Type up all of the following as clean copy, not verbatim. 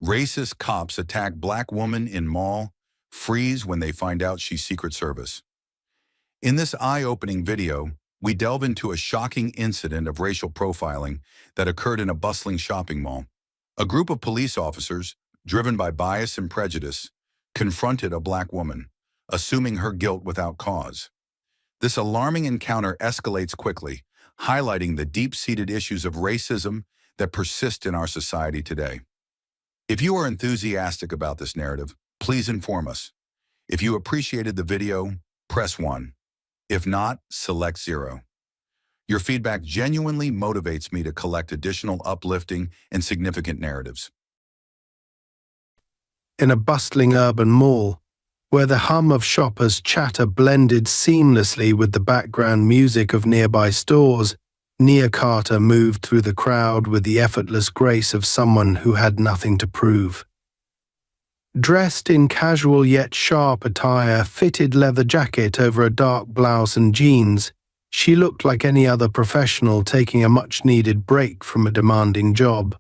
Racist cops attack black woman in mall, freeze when they find out she's Secret Service. In this eye-opening video, we delve into a shocking incident of racial profiling that occurred in a bustling shopping mall. A group of police officers, driven by bias and prejudice, confronted a black woman, assuming her guilt without cause. This alarming encounter escalates quickly, highlighting the deep-seated issues of racism that persist in our society today. If you are enthusiastic about this narrative, please inform us. If you appreciated the video, press 1. If not, select 0. Your feedback genuinely motivates me to collect additional uplifting and significant narratives. In a bustling urban mall, where the hum of shoppers' chatter blended seamlessly with the background music of nearby stores, Nia Carter moved through the crowd with the effortless grace of someone who had nothing to prove. Dressed in casual yet sharp attire, fitted leather jacket over a dark blouse and jeans, she looked like any other professional taking a much-needed break from a demanding job.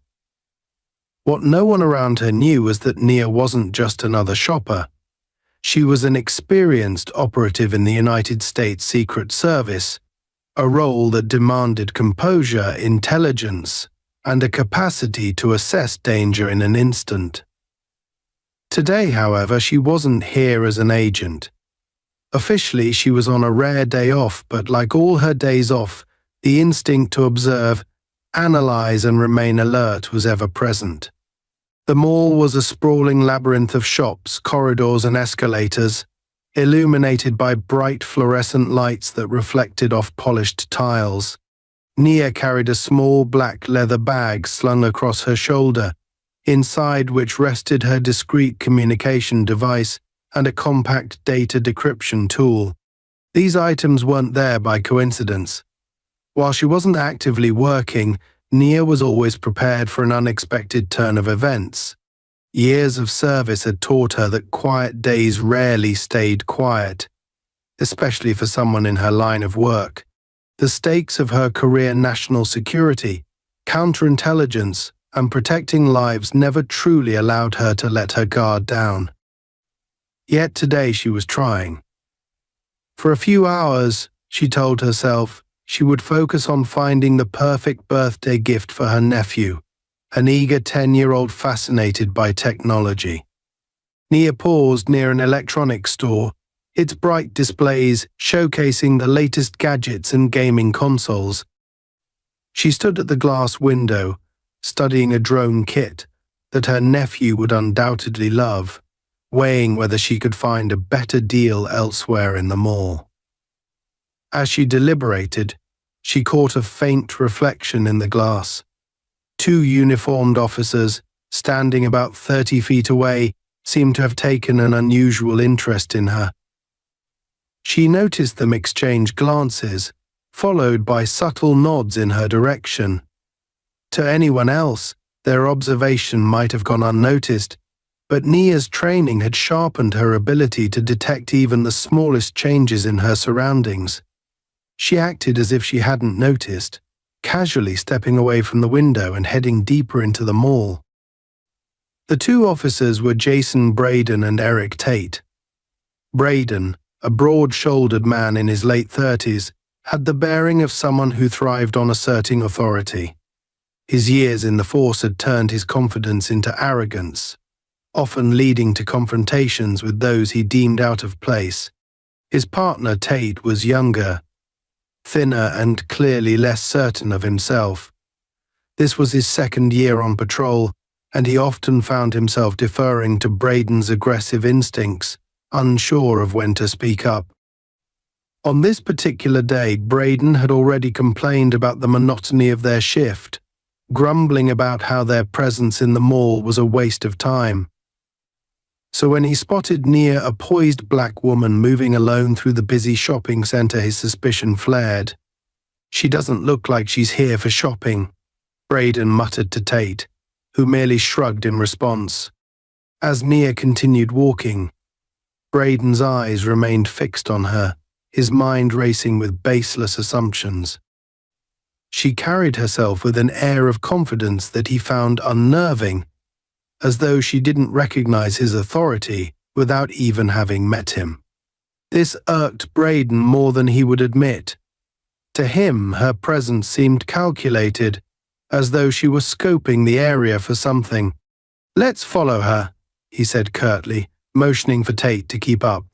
What no one around her knew was that Nia wasn't just another shopper. She was an experienced operative in the United States Secret Service, a role that demanded composure, intelligence, and a capacity to assess danger in an instant. Today, however, she wasn't here as an agent. Officially, she was on a rare day off, but like all her days off, the instinct to observe, analyze, and remain alert was ever present. The mall was a sprawling labyrinth of shops, corridors, and escalators, illuminated by bright fluorescent lights that reflected off polished tiles. Nia carried a small black leather bag slung across her shoulder, inside which rested her discreet communication device and a compact data decryption tool. These items weren't there by coincidence. While she wasn't actively working, Nia was always prepared for an unexpected turn of events. Years of service had taught her that quiet days rarely stayed quiet, especially for someone in her line of work. The stakes of her career, national security, counterintelligence, and protecting lives never truly allowed her to let her guard down. Yet today she was trying. For a few hours, she told herself, she would focus on finding the perfect birthday gift for her nephew, an eager 10-year-old fascinated by technology. Nia paused near an electronics store, its bright displays showcasing the latest gadgets and gaming consoles. She stood at the glass window, studying a drone kit that her nephew would undoubtedly love, weighing whether she could find a better deal elsewhere in the mall. As she deliberated, she caught a faint reflection in the glass. 2 uniformed officers, standing about 30 feet away, seemed to have taken an unusual interest in her. She noticed them exchange glances, followed by subtle nods in her direction. To anyone else, their observation might have gone unnoticed, but Nia's training had sharpened her ability to detect even the smallest changes in her surroundings. She acted as if she hadn't noticed, casually stepping away from the window and heading deeper into the mall. The 2 officers were Jason Braden and Eric Tate. Braden, a broad-shouldered man in his late 30s, had the bearing of someone who thrived on asserting authority. His years in the force had turned his confidence into arrogance, often leading to confrontations with those he deemed out of place. His partner, Tate, was younger, thinner, and clearly less certain of himself. This was his 2nd year on patrol, and he often found himself deferring to Braden's aggressive instincts, unsure of when to speak up. On this particular day, Braden had already complained about the monotony of their shift, grumbling about how their presence in the mall was a waste of time. So when he spotted near a poised black woman moving alone through the busy shopping center, his suspicion flared. "She doesn't look like she's here for shopping," Braden muttered to Tate, who merely shrugged in response. As Nia continued walking, Braden's eyes remained fixed on her, his mind racing with baseless assumptions. She carried herself with an air of confidence that he found unnerving. as though she didn't recognize his authority without even having met him. This irked Braden more than he would admit. To him, her presence seemed calculated, as though she were scoping the area for something. "Let's follow her," he said curtly, motioning for Tate to keep up.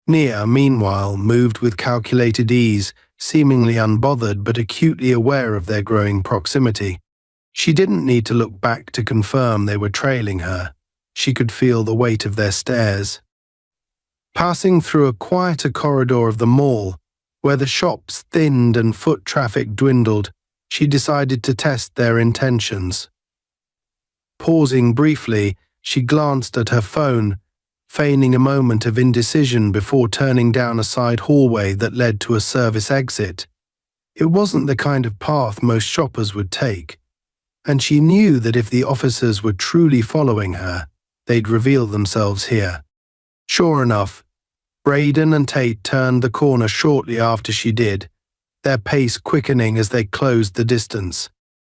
Nia, meanwhile, moved with calculated ease, seemingly unbothered but acutely aware of their growing proximity. She didn't need to look back to confirm they were trailing her. She could feel the weight of their stares. Passing through a quieter corridor of the mall, where the shops thinned and foot traffic dwindled, she decided to test their intentions. Pausing briefly, she glanced at her phone, feigning a moment of indecision before turning down a side hallway that led to a service exit. It wasn't the kind of path most shoppers would take, and she knew that if the officers were truly following her, they'd reveal themselves here. Sure enough, Braden and Tate turned the corner shortly after she did, their pace quickening as they closed the distance.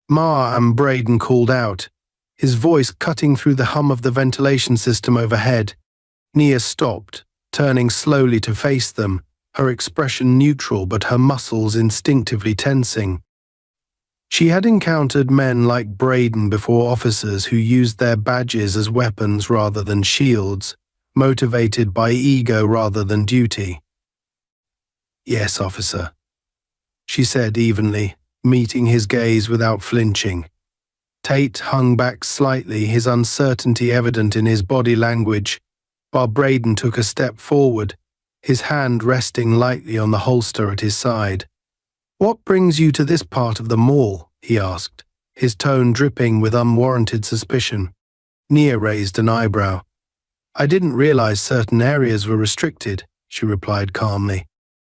"Ma," and Braden called out, his voice cutting through the hum of the ventilation system overhead. Nia stopped, turning slowly to face them, her expression neutral but her muscles instinctively tensing. She had encountered men like Braden before, officers who used their badges as weapons rather than shields, motivated by ego rather than duty. "Yes, officer," she said evenly, meeting his gaze without flinching. Tate hung back slightly, his uncertainty evident in his body language, while Braden took a step forward, his hand resting lightly on the holster at his side. "What brings you to this part of the mall?" he asked, his tone dripping with unwarranted suspicion. Nia raised an eyebrow. "I didn't realize certain areas were restricted," she replied calmly.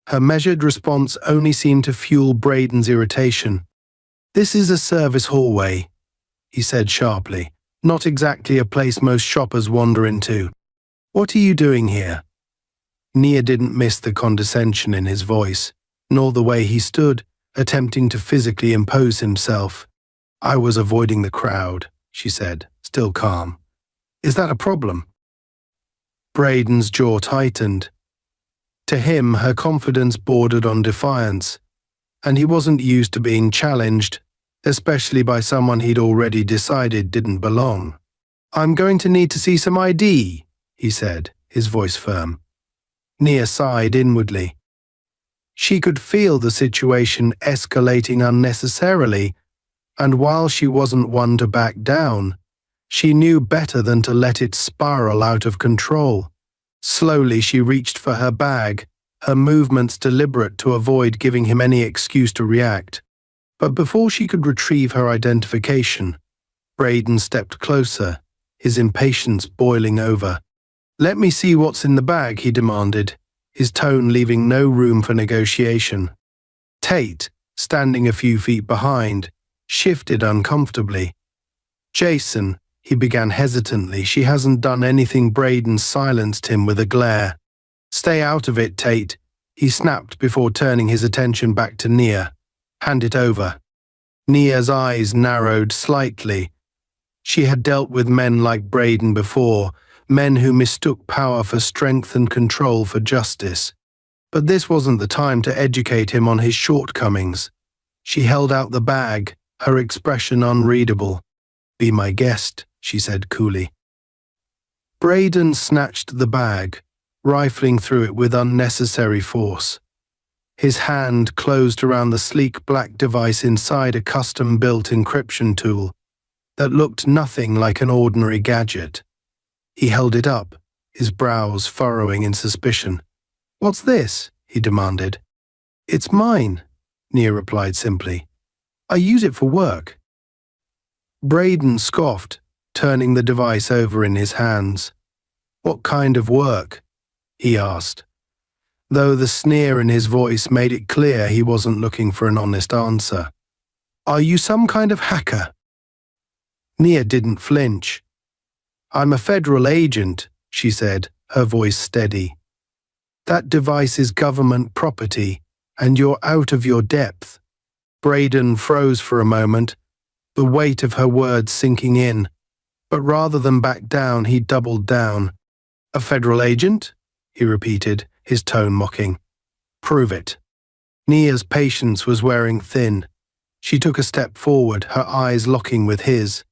Her measured response only seemed to fuel Braden's irritation. "This is a service hallway," he said sharply, "not exactly a place most shoppers wander into. What are you doing here?" Nia didn't miss the condescension in his voice, nor the way he stood, attempting to physically impose himself. "I was avoiding the crowd," she said, still calm. "Is that a problem?" Braden's jaw tightened. To him, her confidence bordered on defiance, and he wasn't used to being challenged, especially by someone he'd already decided didn't belong. "I'm going to need to see some ID," he said, his voice firm. Nia sighed inwardly. She could feel the situation escalating unnecessarily, and while she wasn't one to back down, she knew better than to let it spiral out of control. Slowly she reached for her bag, her movements deliberate to avoid giving him any excuse to react. But before she could retrieve her identification, Braden stepped closer, his impatience boiling over. "Let me see what's in the bag," he demanded, his tone leaving no room for negotiation. Tate, standing a few feet behind, shifted uncomfortably. "Jason," he began hesitantly. "She hasn't done anything." Braden silenced him with a glare. "Stay out of it, Tate," he snapped before turning his attention back to Nia. "Hand it over." Nia's eyes narrowed slightly. She had dealt with men like Braden before, men who mistook power for strength and control for justice. But this wasn't the time to educate him on his shortcomings. She held out the bag, her expression unreadable. "Be my guest," she said coolly. Braden snatched the bag, rifling through it with unnecessary force. His hand closed around the sleek black device inside a custom-built encryption tool that looked nothing like an ordinary gadget. He held it up, his brows furrowing in suspicion. "What's this?" he demanded. "It's mine," Nia replied simply. "I use it for work." Braden scoffed, turning the device over in his hands. "What kind of work?" he asked, though the sneer in his voice made it clear he wasn't looking for an honest answer. "Are you some kind of hacker?" Nia didn't flinch. "I'm a federal agent," she said, her voice steady. "That device is government property, and you're out of your depth." Braden froze for a moment, the weight of her words sinking in. But rather than back down, he doubled down. "A federal agent?" he repeated, his tone mocking. "Prove it." Nia's patience was wearing thin. She took a step forward, her eyes locking with his.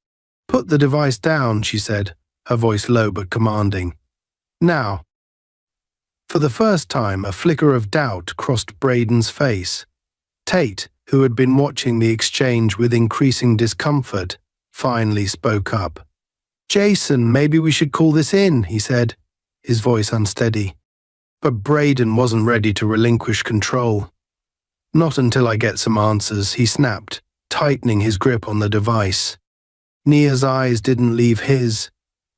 "Put the device down," she said, her voice low but commanding. "Now." For the first time, a flicker of doubt crossed Braden's face. Tate, who had been watching the exchange with increasing discomfort, finally spoke up. "Jason, maybe we should call this in," he said, his voice unsteady. But Braden wasn't ready to relinquish control. "Not until I get some answers," he snapped, tightening his grip on the device. Nia's eyes didn't leave his.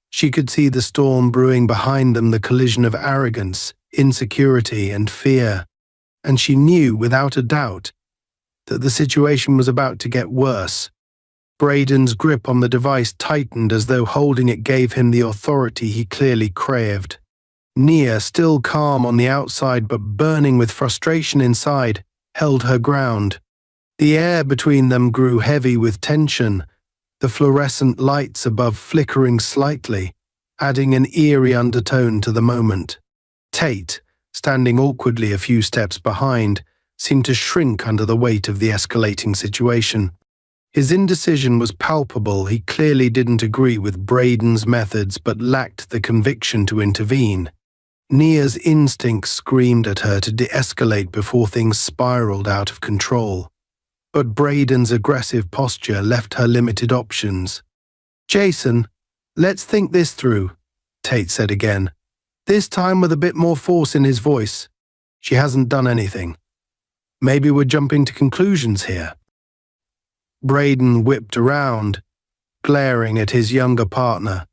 She could see the storm brewing behind them, the collision of arrogance, insecurity, and fear. And she knew, without a doubt, that the situation was about to get worse. Braden's grip on the device tightened as though holding it gave him the authority he clearly craved. Nia, still calm on the outside but burning with frustration inside, held her ground. The air between them grew heavy with tension, the fluorescent lights above flickering slightly, adding an eerie undertone to the moment. Tate, standing awkwardly a few steps behind, seemed to shrink under the weight of the escalating situation. His indecision was palpable. He clearly didn't agree with Braden's methods but lacked the conviction to intervene. Nia's instincts screamed at her to de-escalate before things spiraled out of control. But Braden's aggressive posture left her limited options. "Jason, let's think this through," Tate said again, this time with a bit more force in his voice. "She hasn't done anything. Maybe we're jumping to conclusions here." Braden whipped around, glaring at his younger partner.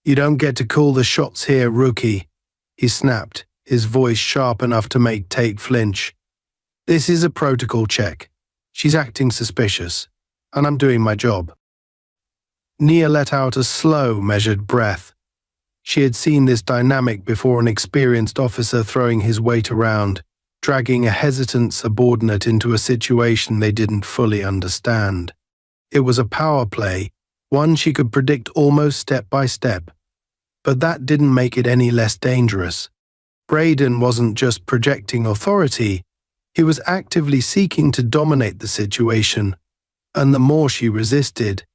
"You don't get to call the shots here, rookie," he snapped, his voice sharp enough to make Tate flinch. "This is a protocol check. She's acting suspicious, and I'm doing my job." Nia let out a slow, measured breath. She had seen this dynamic before, an experienced officer throwing his weight around, dragging a hesitant subordinate into a situation they didn't fully understand. It was a power play, one she could predict almost step by step. But that didn't make it any less dangerous. Braden wasn't just projecting authority, he was actively seeking to dominate the situation, and the more she resisted,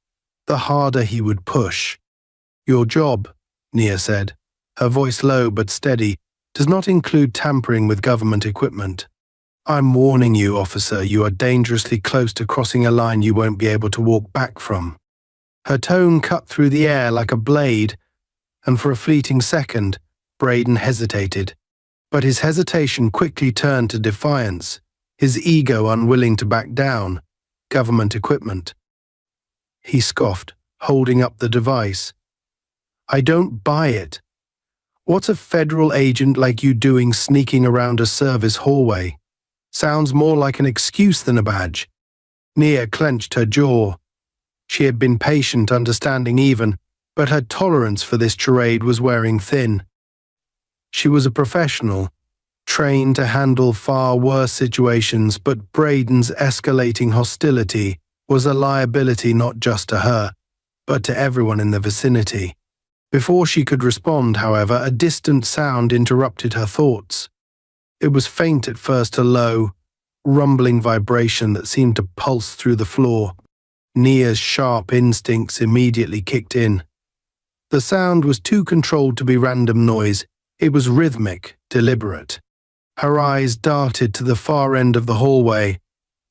the harder he would push. "Your job," Nia said, her voice low but steady, "does not include tampering with government equipment. I'm warning you, officer, you are dangerously close to crossing a line you won't be able to walk back from." Her tone cut through the air like a blade, and for a fleeting second, Braden hesitated. But his hesitation quickly turned to defiance, his ego unwilling to back down. "Government equipment," he scoffed, holding up the device. "I don't buy it. What's a federal agent like you doing sneaking around a service hallway? Sounds more like an excuse than a badge." Nia clenched her jaw. She had been patient, understanding even, but her tolerance for this charade was wearing thin. She was a professional, trained to handle far worse situations, but Braden's escalating hostility was a liability not just to her, but to everyone in the vicinity. Before she could respond, however, a distant sound interrupted her thoughts. It was faint at first, a low, rumbling vibration that seemed to pulse through the floor. Nia's sharp instincts immediately kicked in. The sound was too controlled to be random noise. It was rhythmic, deliberate. Her eyes darted to the far end of the hallway,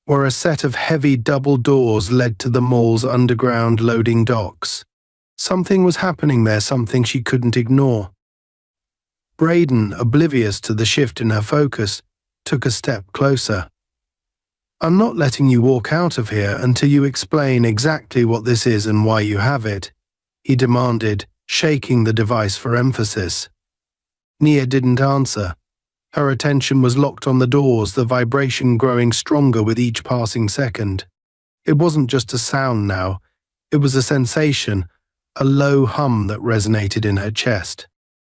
where a set of heavy double doors led to the mall's underground loading docks. Something was happening there, something she couldn't ignore. Braden, oblivious to the shift in her focus, took a step closer. "I'm not letting you walk out of here until you explain exactly what this is and why you have it," he demanded, shaking the device for emphasis. Nia didn't answer. Her attention was locked on the doors, the vibration growing stronger with each passing second. It wasn't just a sound now. It was a sensation, a low hum that resonated in her chest.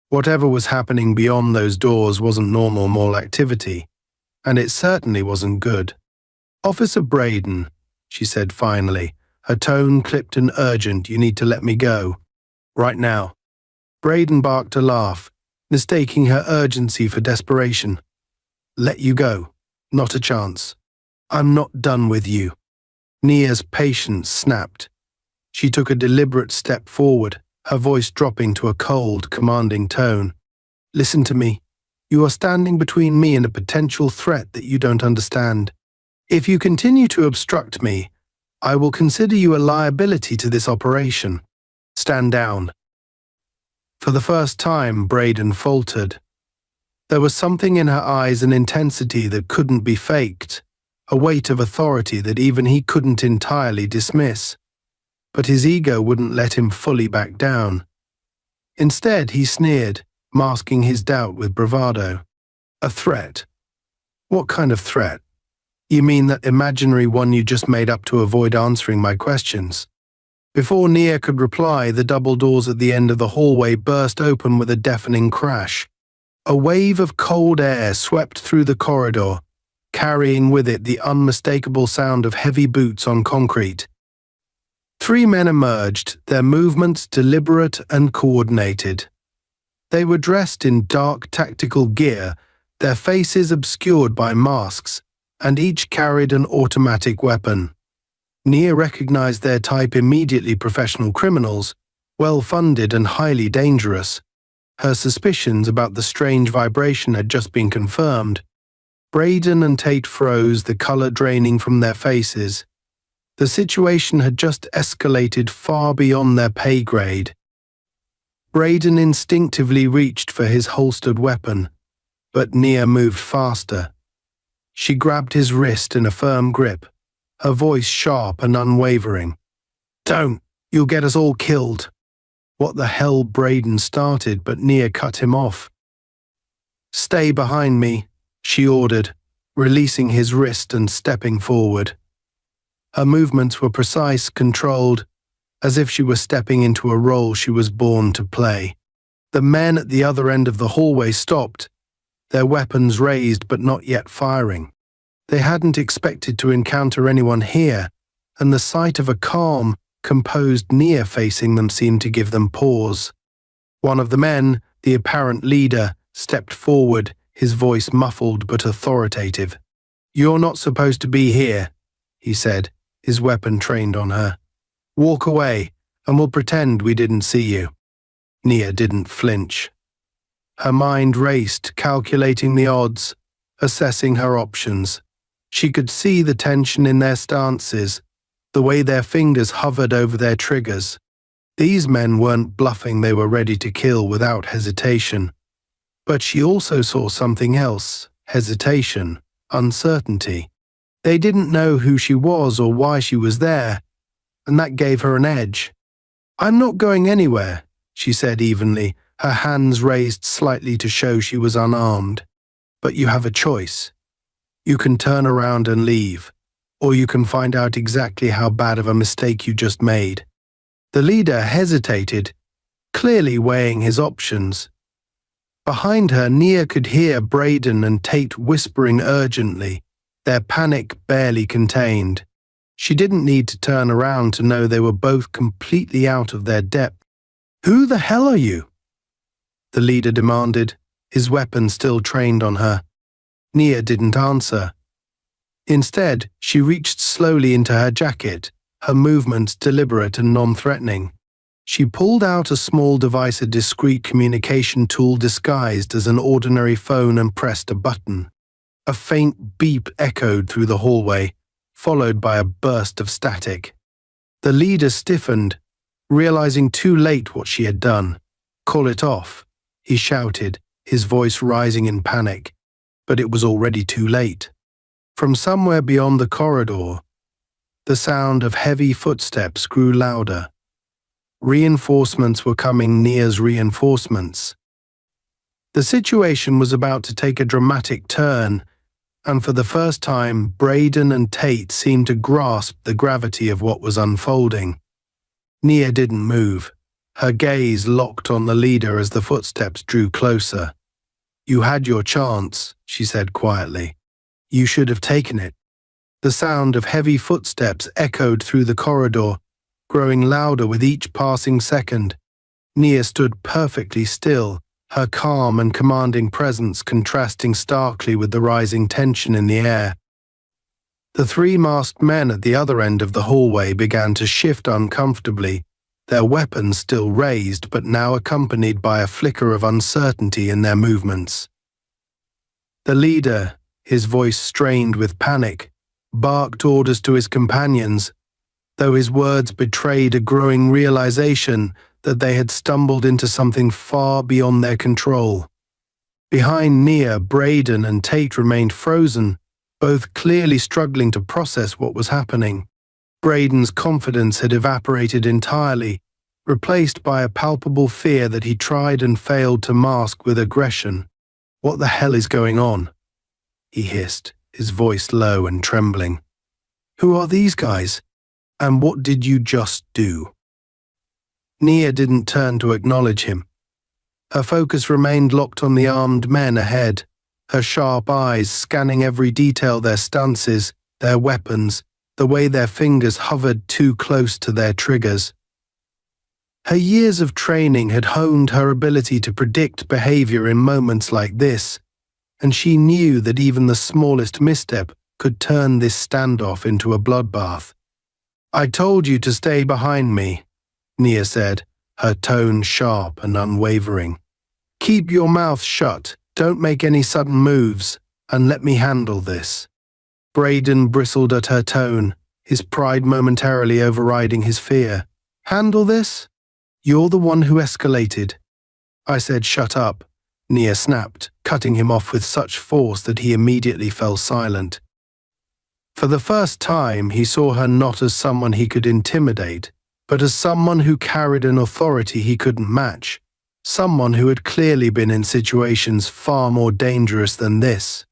Whatever was happening beyond those doors wasn't normal mall activity, and it certainly wasn't good. "Officer Braden," she said finally, her tone clipped and urgent, "you need to let me go." Right now. Braden barked a laugh, mistaking her urgency for desperation. Let you go. Not a chance. I'm not done with you. Nia's patience snapped. She took a deliberate step forward, her voice dropping to a cold, commanding tone. Listen to me. You are standing between me and a potential threat that you don't understand. If you continue to obstruct me, I will consider you a liability to this operation. Stand down. For the first time, Braden faltered. There was something in her eyes, an intensity that couldn't be faked, a weight of authority that even he couldn't entirely dismiss. But his ego wouldn't let him fully back down. Instead, he sneered, masking his doubt with bravado. A threat? What kind of threat? You mean that imaginary one you just made up to avoid answering my questions? Before Nia could reply, the double doors at the end of the hallway burst open with a deafening crash. A wave of cold air swept through the corridor, carrying with it the unmistakable sound of heavy boots on concrete. 3 men emerged, their movements deliberate and coordinated. They were dressed in dark tactical gear, their faces obscured by masks, and each carried an automatic weapon. Nia recognized their type immediately: professional criminals, well-funded and highly dangerous. Her suspicions about the strange vibration had just been confirmed. Braden and Tate froze, the color draining from their faces. The situation had just escalated far beyond their pay grade. Braden instinctively reached for his holstered weapon, but Nia moved faster. She grabbed his wrist in a firm grip, her voice sharp and unwavering. Don't, you'll get us all killed. What the hell, Braden started, but Nia cut him off. Stay behind me, she ordered, releasing his wrist and stepping forward. Her movements were precise, controlled, as if she were stepping into a role she was born to play. The men at the other end of the hallway stopped, their weapons raised but not yet firing. They hadn't expected to encounter anyone here, and the sight of a calm, composed Nia facing them seemed to give them pause. One of the men, the apparent leader, stepped forward, his voice muffled but authoritative. You're not supposed to be here, he said, his weapon trained on her. Walk away, and we'll pretend we didn't see you. Nia didn't flinch. Her mind raced, calculating the odds, assessing her options. She could see the tension in their stances, the way their fingers hovered over their triggers. These men weren't bluffing, they were ready to kill without hesitation. But she also saw something else: hesitation, uncertainty. They didn't know who she was or why she was there, and that gave her an edge. I'm not going anywhere, she said evenly, her hands raised slightly to show she was unarmed. But you have a choice. You can turn around and leave, or you can find out exactly how bad of a mistake you just made. The leader hesitated, clearly weighing his options. Behind her, Nia could hear Braden and Tate whispering urgently, their panic barely contained. She didn't need to turn around to know they were both completely out of their depth. Who the hell are you? The leader demanded, his weapon still trained on her. Nia didn't answer. Instead, she reached slowly into her jacket, her movements deliberate and non-threatening. She pulled out a small device, a discreet communication tool disguised as an ordinary phone, and pressed a button. A faint beep echoed through the hallway, followed by a burst of static. The leader stiffened, realizing too late what she had done. Call it off, he shouted, his voice rising in panic. But it was already too late. From somewhere beyond the corridor, the sound of heavy footsteps grew louder. Reinforcements were coming, Nia's reinforcements. The situation was about to take a dramatic turn, and for the first time, Braden and Tate seemed to grasp the gravity of what was unfolding. Nia didn't move, her gaze locked on the leader as the footsteps drew closer. You had your chance, she said quietly. You should have taken it. The sound of heavy footsteps echoed through the corridor, growing louder with each passing second. Nia stood perfectly still, her calm and commanding presence contrasting starkly with the rising tension in the air. The three masked men at the other end of the hallway began to shift uncomfortably, their weapons still raised but now accompanied by a flicker of uncertainty in their movements. The leader, his voice strained with panic, barked orders to his companions, though his words betrayed a growing realization that they had stumbled into something far beyond their control. Behind Nia, Braden and Tate remained frozen, both clearly struggling to process what was happening. Braden's confidence had evaporated entirely, replaced by a palpable fear that he tried and failed to mask with aggression. "What the hell is going on?" he hissed, his voice low and trembling. "Who are these guys? And what did you just do?" Nia didn't turn to acknowledge him. Her focus remained locked on the armed men ahead, her sharp eyes scanning every detail, their stances, their weapons, the way their fingers hovered too close to their triggers. Her years of training had honed her ability to predict behavior in moments like this, and she knew that even the smallest misstep could turn this standoff into a bloodbath. "I told you to stay behind me," Nia said, her tone sharp and unwavering. "Keep your mouth shut, don't make any sudden moves, and let me handle this." Braden bristled at her tone, his pride momentarily overriding his fear. "Handle this? You're the one who escalated." "I said shut up," Nia snapped, cutting him off with such force that he immediately fell silent. For the first time, he saw her not as someone he could intimidate, but as someone who carried an authority he couldn't match, someone who had clearly been in situations far more dangerous than this.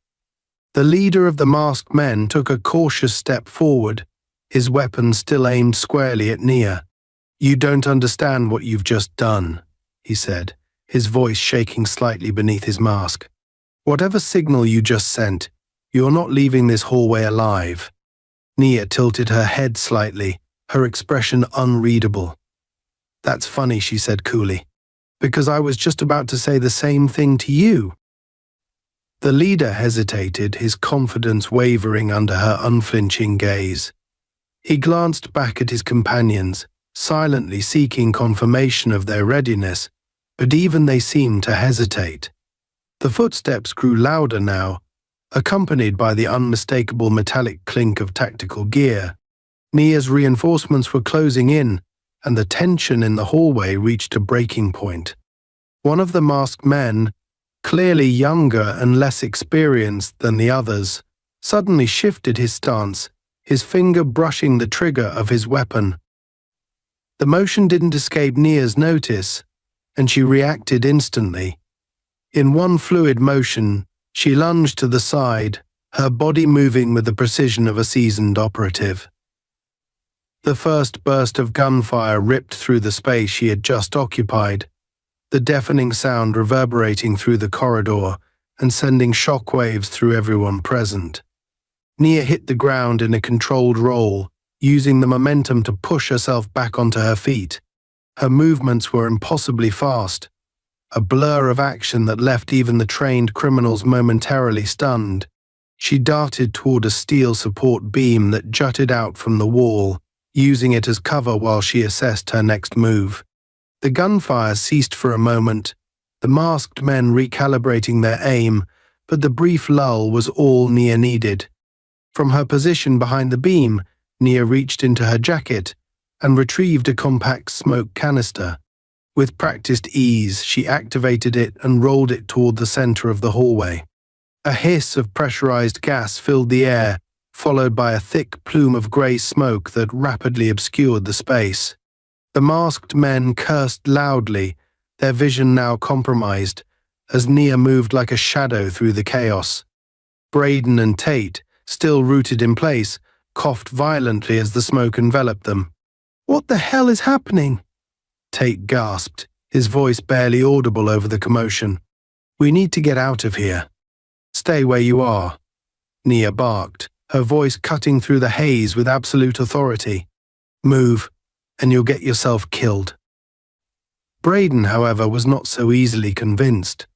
The leader of the masked men took a cautious step forward, his weapon still aimed squarely at Nia. "You don't understand what you've just done," he said, his voice shaking slightly beneath his mask. "Whatever signal you just sent, you're not leaving this hallway alive." Nia tilted her head slightly, her expression unreadable. "That's funny," she said coolly, "because I was just about to say the same thing to you." The leader hesitated, his confidence wavering under her unflinching gaze. He glanced back at his companions, silently seeking confirmation of their readiness, but even they seemed to hesitate. The footsteps grew louder now, accompanied by the unmistakable metallic clink of tactical gear. Nia's reinforcements were closing in, and the tension in the hallway reached a breaking point. One of the masked men, clearly younger and less experienced than the others, suddenly shifted his stance, his finger brushing the trigger of his weapon. The motion didn't escape Nia's notice, and she reacted instantly. In one fluid motion, she lunged to the side, her body moving with the precision of a seasoned operative. The first burst of gunfire ripped through the space she had just occupied, the deafening sound reverberating through the corridor and sending shockwaves through everyone present. Nia hit the ground in a controlled roll, using the momentum to push herself back onto her feet. Her movements were impossibly fast, a blur of action that left even the trained criminals momentarily stunned. She darted toward a steel support beam that jutted out from the wall, using it as cover while she assessed her next move. The gunfire ceased for a moment, the masked men recalibrating their aim, but the brief lull was all Nia needed. From her position behind the beam, Nia reached into her jacket and retrieved a compact smoke canister. With practiced ease, she activated it and rolled it toward the center of the hallway. A hiss of pressurized gas filled the air, followed by a thick plume of grey smoke that rapidly obscured the space. The masked men cursed loudly, their vision now compromised, as Nia moved like a shadow through the chaos. Braden and Tate, still rooted in place, coughed violently as the smoke enveloped them. "What the hell is happening?" Tate gasped, his voice barely audible over the commotion. "We need to get out of here." "Stay where you are," Nia barked, her voice cutting through the haze with absolute authority. "Move, and you'll get yourself killed." Braden, however, was not so easily convinced.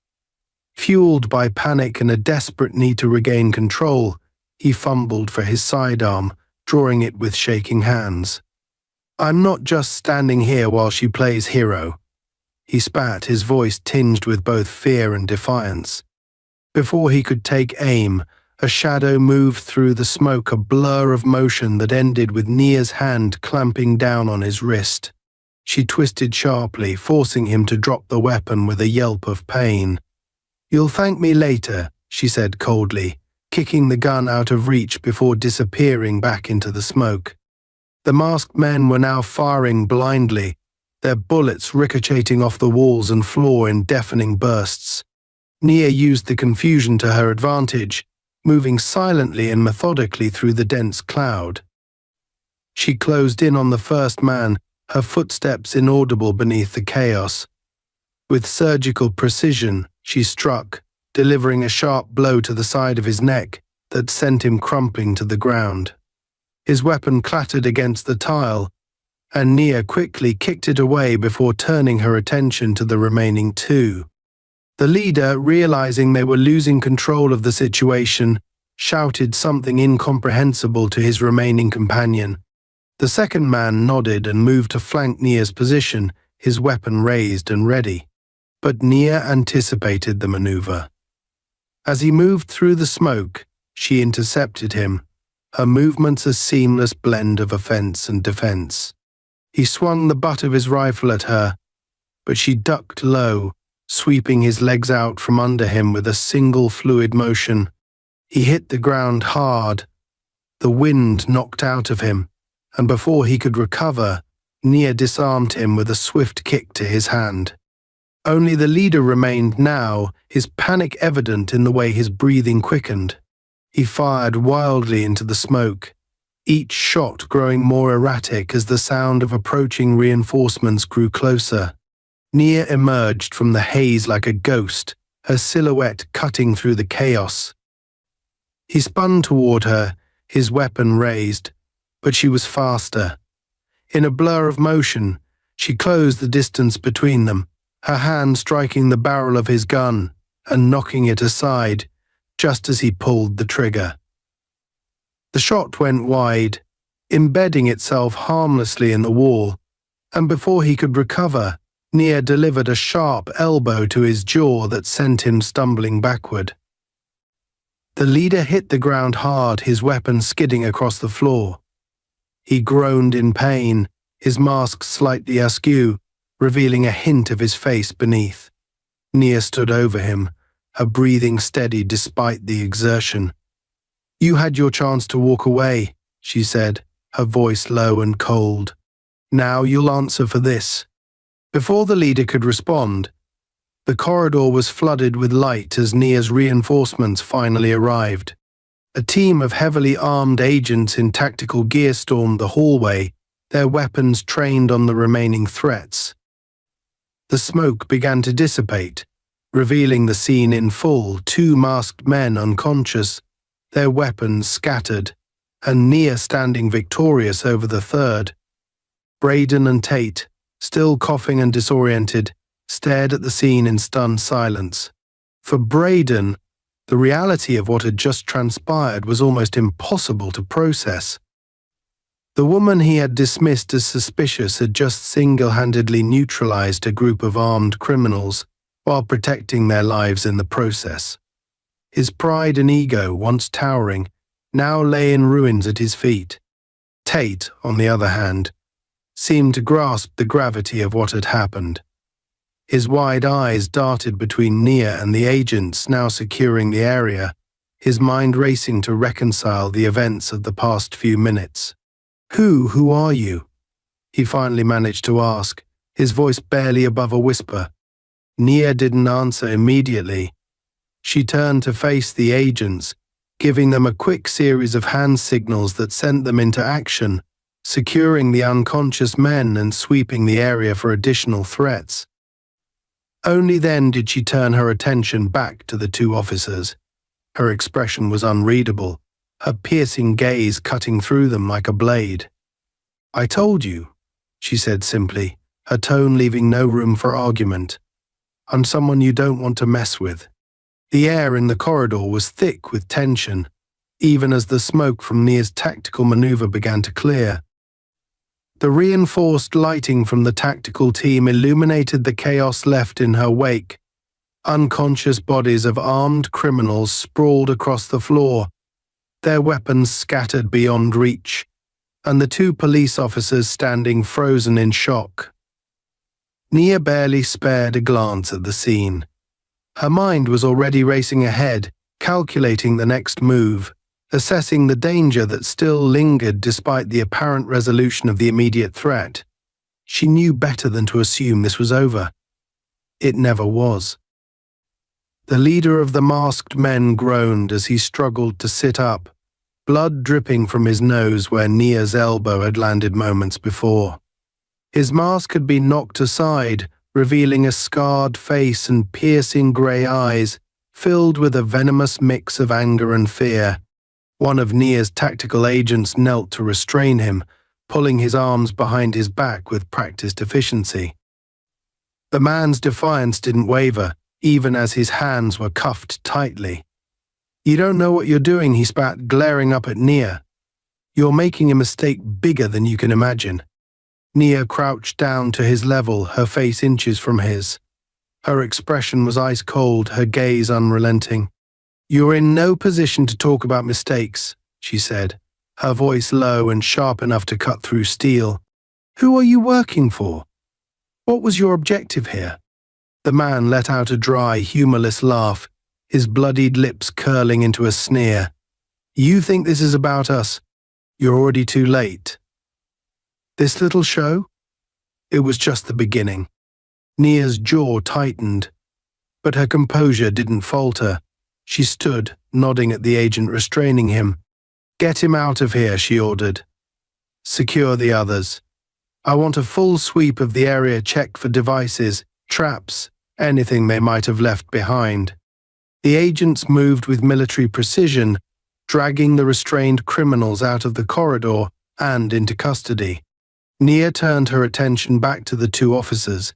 Fueled by panic and a desperate need to regain control, he fumbled for his sidearm, drawing it with shaking hands. "I'm not just standing here while she plays hero," he spat, his voice tinged with both fear and defiance. Before he could take aim, a shadow moved through the smoke, a blur of motion that ended with Nia's hand clamping down on his wrist. She twisted sharply, forcing him to drop the weapon with a yelp of pain. "You'll thank me later," she said coldly, kicking the gun out of reach before disappearing back into the smoke. The masked men were now firing blindly, their bullets ricocheting off the walls and floor in deafening bursts. Nia used the confusion to her advantage, moving silently and methodically through the dense cloud. She closed in on the first man, her footsteps inaudible beneath the chaos. With surgical precision, she struck, delivering a sharp blow to the side of his neck that sent him crumpling to the ground. His weapon clattered against the tile, and Nia quickly kicked it away before turning her attention to the remaining two. The leader, realizing they were losing control of the situation, shouted something incomprehensible to his remaining companion. The second man nodded and moved to flank Nia's position, his weapon raised and ready. But Nia anticipated the maneuver. As he moved through the smoke, she intercepted him, her movements a seamless blend of offense and defense. He swung the butt of his rifle at her, but she ducked low, sweeping his legs out from under him with a single fluid motion. He hit the ground hard. The wind knocked out of him, and before he could recover, Nia disarmed him with a swift kick to his hand. Only the leader remained now, his panic evident in the way his breathing quickened. He fired wildly into the smoke, each shot growing more erratic as the sound of approaching reinforcements grew closer. Nia emerged from the haze like a ghost, her silhouette cutting through the chaos. He spun toward her, his weapon raised, but she was faster. In a blur of motion, she closed the distance between them, her hand striking the barrel of his gun and knocking it aside just as he pulled the trigger. The shot went wide, embedding itself harmlessly in the wall, and before he could recover, Nia delivered a sharp elbow to his jaw that sent him stumbling backward. The leader hit the ground hard, his weapon skidding across the floor. He groaned in pain, his mask slightly askew, revealing a hint of his face beneath. Nia stood over him, her breathing steady despite the exertion. "You had your chance to walk away," she said, her voice low and cold. "Now you'll answer for this." Before the leader could respond, the corridor was flooded with light as Nia's reinforcements finally arrived. A team of heavily armed agents in tactical gear stormed the hallway, their weapons trained on the remaining threats. The smoke began to dissipate, revealing the scene in full, two masked men unconscious, their weapons scattered, and Nia standing victorious over the third. Braden and Tate, still coughing and disoriented, stared at the scene in stunned silence. For Braden, the reality of what had just transpired was almost impossible to process. The woman he had dismissed as suspicious had just single-handedly neutralized a group of armed criminals while protecting their lives in the process. His pride and ego, once towering, now lay in ruins at his feet. Tate, on the other hand, seemed to grasp the gravity of what had happened. His wide eyes darted between Nia and the agents now securing the area, his mind racing to reconcile the events of the past few minutes. Who are you?" he finally managed to ask, his voice barely above a whisper. Nia didn't answer immediately. She turned to face the agents, giving them a quick series of hand signals that sent them into action, securing the unconscious men and sweeping the area for additional threats. Only then did she turn her attention back to the two officers. Her expression was unreadable, her piercing gaze cutting through them like a blade. "I told you," she said simply, her tone leaving no room for argument. "I'm someone you don't want to mess with." The air in the corridor was thick with tension, even as the smoke from Nia's tactical maneuver began to clear. The reinforced lighting from the tactical team illuminated the chaos left in her wake. Unconscious bodies of armed criminals sprawled across the floor, their weapons scattered beyond reach, and the two police officers standing frozen in shock. Nia barely spared a glance at the scene. Her mind was already racing ahead, calculating the next move, assessing the danger that still lingered despite the apparent resolution of the immediate threat. She knew better than to assume this was over. It never was. The leader of the masked men groaned as he struggled to sit up, blood dripping from his nose where Nia's elbow had landed moments before. His mask had been knocked aside, revealing a scarred face and piercing grey eyes, filled with a venomous mix of anger and fear. One of Nia's tactical agents knelt to restrain him, pulling his arms behind his back with practiced efficiency. The man's defiance didn't waver, even as his hands were cuffed tightly. "You don't know what you're doing," he spat, glaring up at Nia. "You're making a mistake bigger than you can imagine." Nia crouched down to his level, her face inches from his. Her expression was ice cold, her gaze unrelenting. "You're in no position to talk about mistakes," she said, her voice low and sharp enough to cut through steel. "Who are you working for? What was your objective here?" The man let out a dry, humorless laugh, his bloodied lips curling into a sneer. "You think this is about us? You're already too late." This little show? It was just the beginning. Nia's jaw tightened, but her composure didn't falter. She stood, nodding at the agent restraining him. "Get him out of here," she ordered. "Secure the others. I want a full sweep of the area checked for devices, traps, anything they might have left behind." The agents moved with military precision, dragging the restrained criminals out of the corridor and into custody. Nia turned her attention back to the two officers,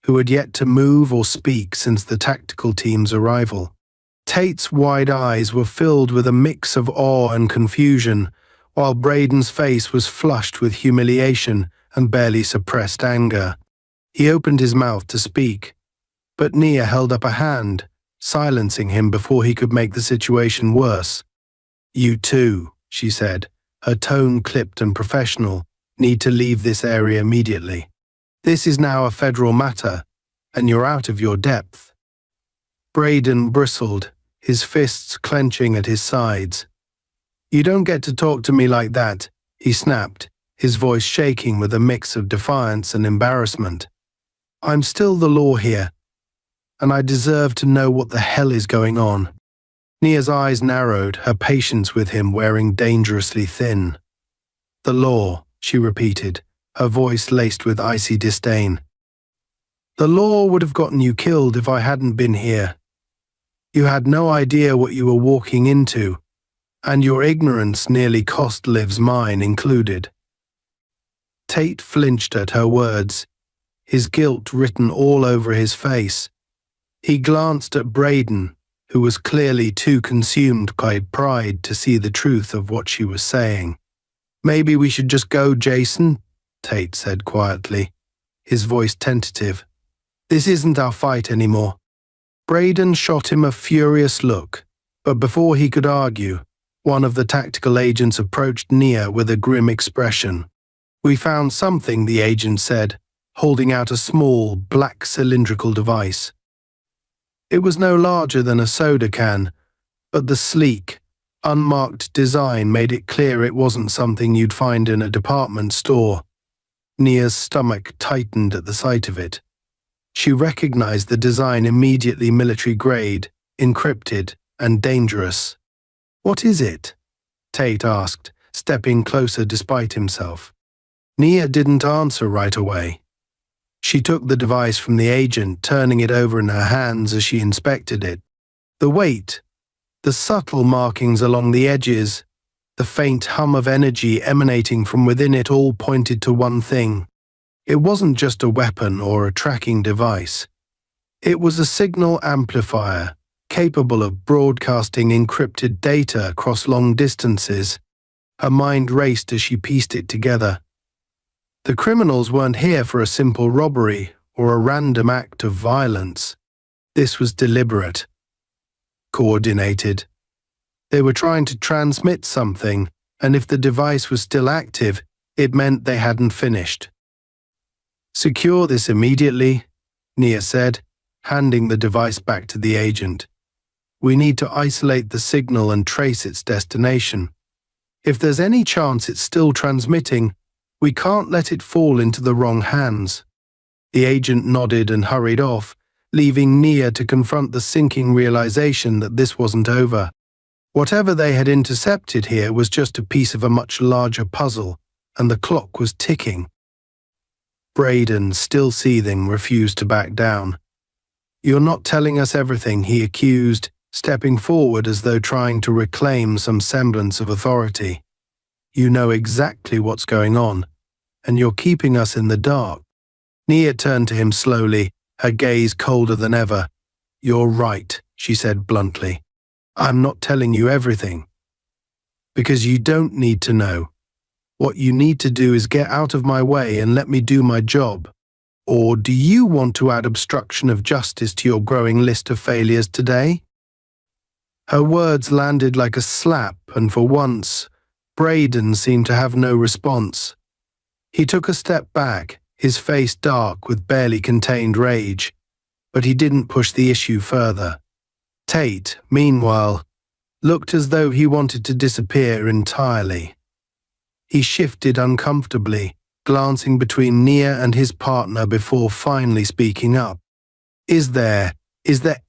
who had yet to move or speak since the tactical team's arrival. Tate's wide eyes were filled with a mix of awe and confusion, while Braden's face was flushed with humiliation and barely suppressed anger. He opened his mouth to speak, but Nia held up a hand, silencing him before he could make the situation worse. "You too," she said, her tone clipped and professional, "need to leave this area immediately. This is now a federal matter, and you're out of your depth." Braden bristled, his fists clenching at his sides. "You don't get to talk to me like that," he snapped, his voice shaking with a mix of defiance and embarrassment. "I'm still the law here, and I deserve to know what the hell is going on." Nia's eyes narrowed, her patience with him wearing dangerously thin. "The law," she repeated, her voice laced with icy disdain. "The law would have gotten you killed if I hadn't been here. You had no idea what you were walking into, and your ignorance nearly cost lives, mine included." Tate flinched at her words, his guilt written all over his face. He glanced at Braden, who was clearly too consumed by pride to see the truth of what she was saying. "Maybe we should just go, Jason," Tate said quietly, his voice tentative. "This isn't our fight anymore." Braden shot him a furious look, but before he could argue, one of the tactical agents approached Nia with a grim expression. "We found something," the agent said, holding out a small, black cylindrical device. It was no larger than a soda can, but the sleek, unmarked design made it clear it wasn't something you'd find in a department store. Nia's stomach tightened at the sight of it. She recognized the design immediately military-grade, encrypted, and dangerous. "What is it?" Tate asked, stepping closer despite himself. Nia didn't answer right away. She took the device from the agent, turning it over in her hands as she inspected it. The weight, the subtle markings along the edges, the faint hum of energy emanating from within it all pointed to one thing. It wasn't just a weapon or a tracking device. It was a signal amplifier capable of broadcasting encrypted data across long distances. Her mind raced as she pieced it together. The criminals weren't here for a simple robbery or a random act of violence. This was deliberate, coordinated. They were trying to transmit something, and if the device was still active, it meant they hadn't finished. "Secure this immediately," Nia said, handing the device back to the agent. "We need to isolate the signal and trace its destination. If there's any chance it's still transmitting, we can't let it fall into the wrong hands." The agent nodded and hurried off, leaving Nia to confront the sinking realization that this wasn't over. Whatever they had intercepted here was just a piece of a much larger puzzle, and the clock was ticking. Braden, still seething, refused to back down. "You're not telling us everything," he accused, stepping forward as though trying to reclaim some semblance of authority. "You know exactly what's going on, and you're keeping us in the dark." Nia turned to him slowly, her gaze colder than ever. "You're right," she said bluntly. "I'm not telling you everything. Because you don't need to know. What you need to do is get out of my way and let me do my job. Or do you want to add obstruction of justice to your growing list of failures today?" Her words landed like a slap, and for once, Braden seemed to have no response. He took a step back, his face dark with barely contained rage, but he didn't push the issue further. Tate, meanwhile, looked as though he wanted to disappear entirely. He shifted uncomfortably, glancing between Nia and his partner before finally speaking up. Is there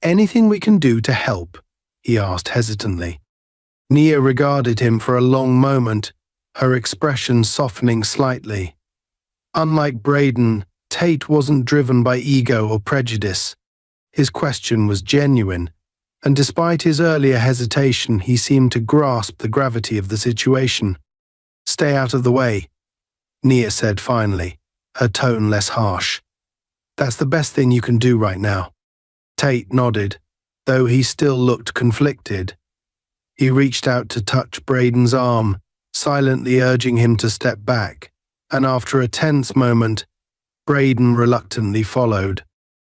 anything we can do to help?" he asked hesitantly. Nia regarded him for a long moment, her expression softening slightly. Unlike Braden, Tate wasn't driven by ego or prejudice. His question was genuine, and despite his earlier hesitation, he seemed to grasp the gravity of the situation. "Stay out of the way," Nia said finally, her tone less harsh. "That's the best thing you can do right now." Tate nodded, though he still looked conflicted. He reached out to touch Braden's arm, silently urging him to step back, and after a tense moment, Braden reluctantly followed.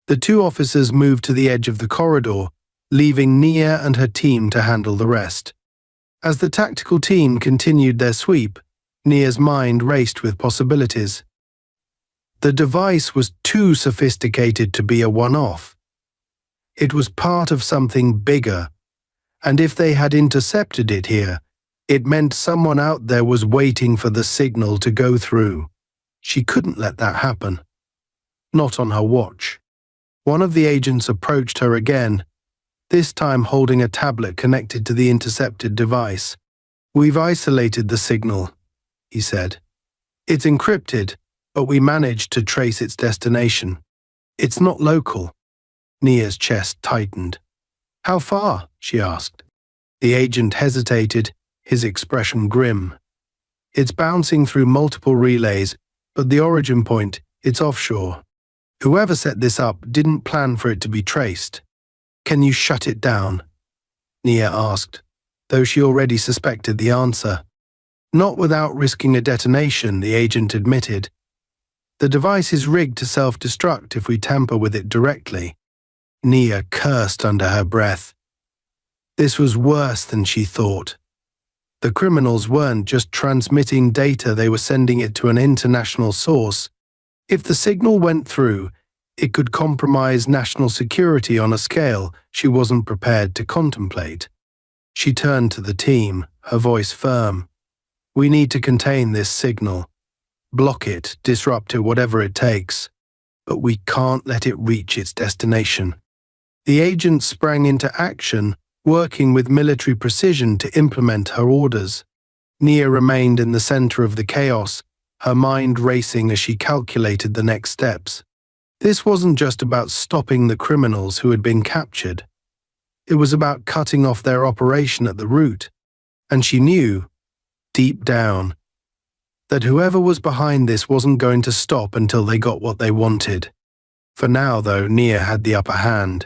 The two officers moved to the edge of the corridor, leaving Nia and her team to handle the rest. As the tactical team continued their sweep, Nia's mind raced with possibilities. The device was too sophisticated to be a one-off. It was part of something bigger, and if they had intercepted it here, it meant someone out there was waiting for the signal to go through. She couldn't let that happen. Not on her watch. One of the agents approached her again, this time holding a tablet connected to the intercepted device. "We've isolated the signal," he said. "It's encrypted, but we managed to trace its destination. It's not local." Nia's chest tightened. "How far?" she asked. The agent hesitated, his expression grim. "It's bouncing through multiple relays, but the origin point, it's offshore. Whoever set this up didn't plan for it to be traced." "Can you shut it down?" Nia asked, though she already suspected the answer. "Not without risking a detonation," the agent admitted. "The device is rigged to self-destruct if we tamper with it directly." Nia cursed under her breath. This was worse than she thought. The criminals weren't just transmitting data, they were sending it to an international source. If the signal went through, it could compromise national security on a scale she wasn't prepared to contemplate. She turned to the team, her voice firm. "We need to contain this signal. Block it, disrupt it, whatever it takes. But we can't let it reach its destination." The agent sprang into action, working with military precision to implement her orders. Nia remained in the center of the chaos, her mind racing as she calculated the next steps. This wasn't just about stopping the criminals who had been captured. It was about cutting off their operation at the root. And she knew, deep down, that whoever was behind this wasn't going to stop until they got what they wanted. For now, though, Nia had the upper hand.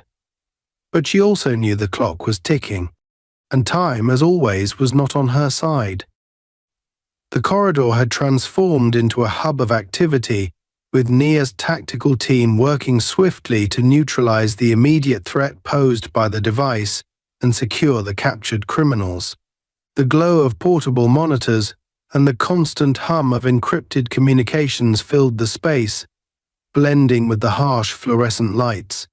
But she also knew the clock was ticking, and time, as always, was not on her side. The corridor had transformed into a hub of activity, with Nia's tactical team working swiftly to neutralize the immediate threat posed by the device and secure the captured criminals. The glow of portable monitors and the constant hum of encrypted communications filled the space, blending with the harsh fluorescent lights.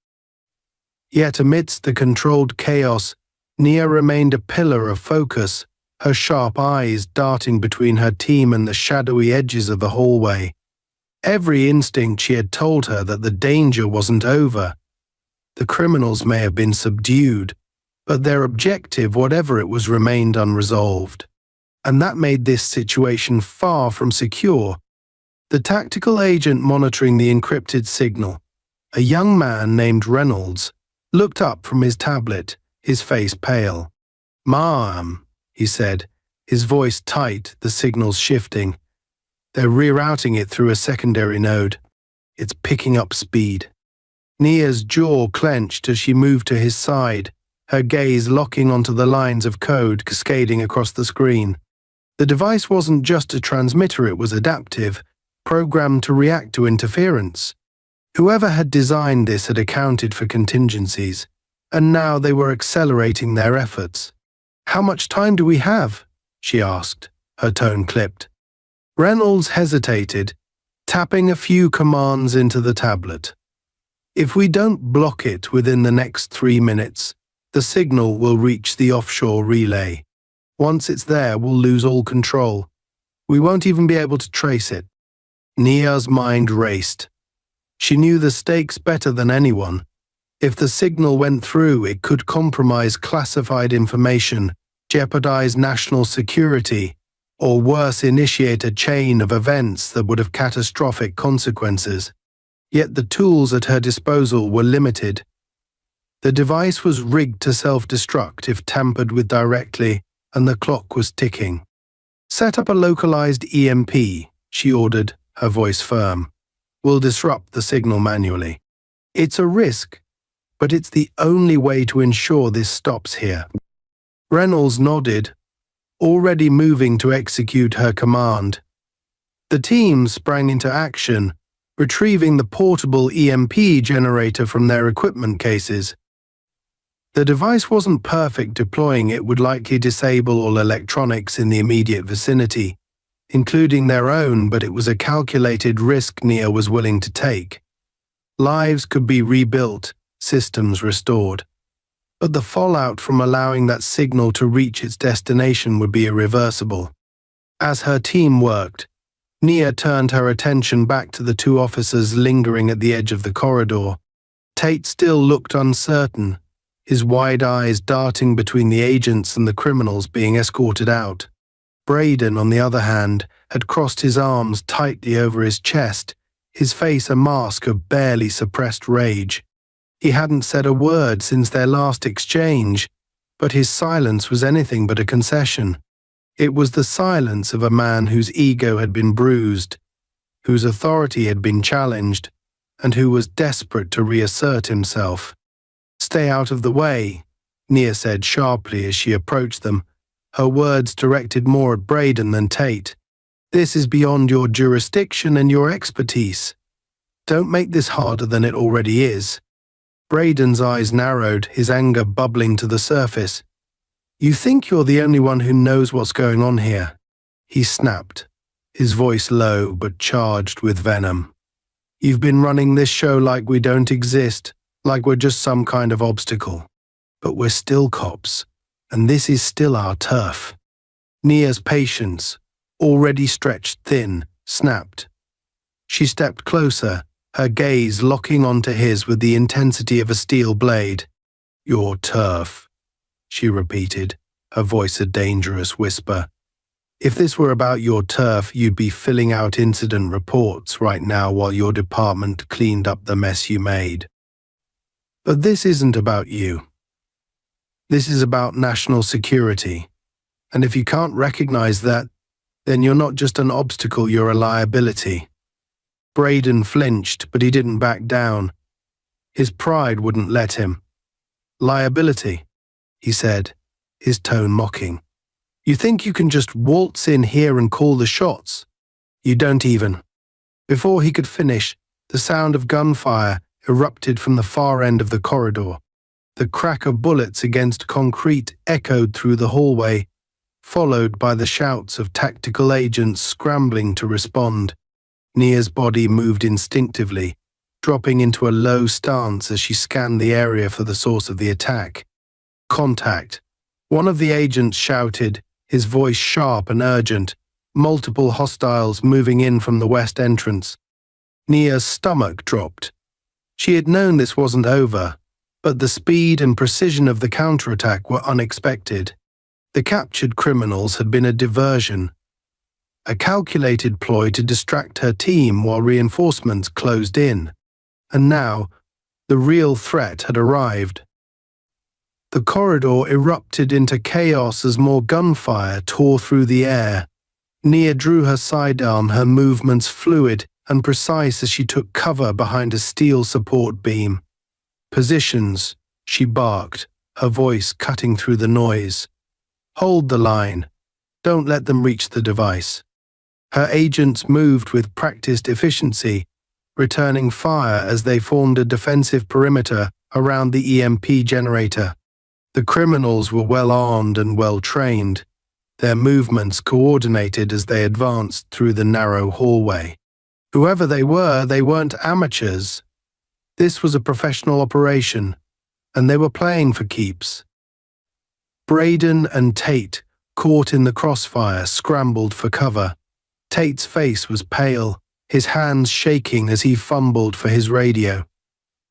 Yet amidst the controlled chaos, Nia remained a pillar of focus, her sharp eyes darting between her team and the shadowy edges of the hallway. Every instinct she had told her that the danger wasn't over. The criminals may have been subdued, but their objective, whatever it was, remained unresolved. And that made this situation far from secure. The tactical agent monitoring the encrypted signal, a young man named Reynolds, looked up from his tablet, his face pale. "Ma'am," he said, his voice tight, the signals shifting. "They're rerouting it through a secondary node. It's picking up speed." Nia's jaw clenched as she moved to his side, her gaze locking onto the lines of code cascading across the screen. The device wasn't just a transmitter, it was adaptive, programmed to react to interference. Whoever had designed this had accounted for contingencies, and now they were accelerating their efforts. "How much time do we have?" she asked, her tone clipped. Reynolds hesitated, tapping a few commands into the tablet. "If we don't block it within the next 3 minutes, the signal will reach the offshore relay. Once it's there, we'll lose all control. We won't even be able to trace it." Nia's mind raced. She knew the stakes better than anyone. If the signal went through, it could compromise classified information, jeopardize national security, or worse, initiate a chain of events that would have catastrophic consequences. Yet the tools at her disposal were limited. The device was rigged to self-destruct if tampered with directly, and the clock was ticking. "Set up a localized EMP," she ordered, her voice firm. "We'll disrupt the signal manually. It's a risk, but it's the only way to ensure this stops here." Reynolds nodded, already moving to execute her command. The team sprang into action, retrieving the portable EMP generator from their equipment cases. The device wasn't perfect. Deploying it would likely disable all electronics in the immediate vicinity, including their own, but it was a calculated risk Nia was willing to take. Lives could be rebuilt, systems restored. But the fallout from allowing that signal to reach its destination would be irreversible. As her team worked, Nia turned her attention back to the 2 officers lingering at the edge of the corridor. Tate still looked uncertain, his wide eyes darting between the agents and the criminals being escorted out. Braden, on the other hand, had crossed his arms tightly over his chest, his face a mask of barely suppressed rage. He hadn't said a word since their last exchange, but his silence was anything but a concession. It was the silence of a man whose ego had been bruised, whose authority had been challenged, and who was desperate to reassert himself. "Stay out of the way," Nia said sharply as she approached them, her words directed more at Braden than Tate. "This is beyond your jurisdiction and your expertise. Don't make this harder than it already is." Braden's eyes narrowed, his anger bubbling to the surface. "You think you're the only one who knows what's going on here," he snapped, his voice low but charged with venom. "You've been running this show like we don't exist, like we're just some kind of obstacle. But we're still cops, and this is still our turf." Nia's patience, already stretched thin, snapped. She stepped closer, her gaze locking onto his with the intensity of a steel blade. "Your turf," she repeated, her voice a dangerous whisper. "If this were about your turf, you'd be filling out incident reports right now while your department cleaned up the mess you made. But this isn't about you. This is about national security. And if you can't recognize that, Then you're not just an obstacle, you're a liability. Braden flinched, but he didn't back down. His pride wouldn't let him. Liability, he said, his tone mocking. You think you can just waltz in here and call the shots? You don't even. Before he could finish, the sound of gunfire erupted from the far end of the corridor. The crack of bullets against concrete echoed through the hallway, followed by the shouts of tactical agents scrambling to respond. Nia's body moved instinctively, dropping into a low stance as she scanned the area for the source of the attack. Contact. One of the agents shouted, his voice sharp and urgent, multiple hostiles moving in from the west entrance. Nia's stomach dropped. She had known this wasn't over, but the speed and precision of the counterattack were unexpected. The captured criminals had been a diversion, a calculated ploy to distract her team while reinforcements closed in. And now, the real threat had arrived. The corridor erupted into chaos as more gunfire tore through the air. Nia drew her sidearm, her movements fluid and precise as she took cover behind a steel support beam. Positions, she barked, her voice cutting through the noise. Hold the line. Don't let them reach the device. Her agents moved with practiced efficiency, returning fire as they formed a defensive perimeter around the EMP generator. The criminals were well armed and well trained, their movements coordinated as they advanced through the narrow hallway. Whoever they weren't amateurs. This was a professional operation, and they were playing for keeps. Braden and Tate, caught in the crossfire, scrambled for cover. Tate's face was pale, his hands shaking as he fumbled for his radio.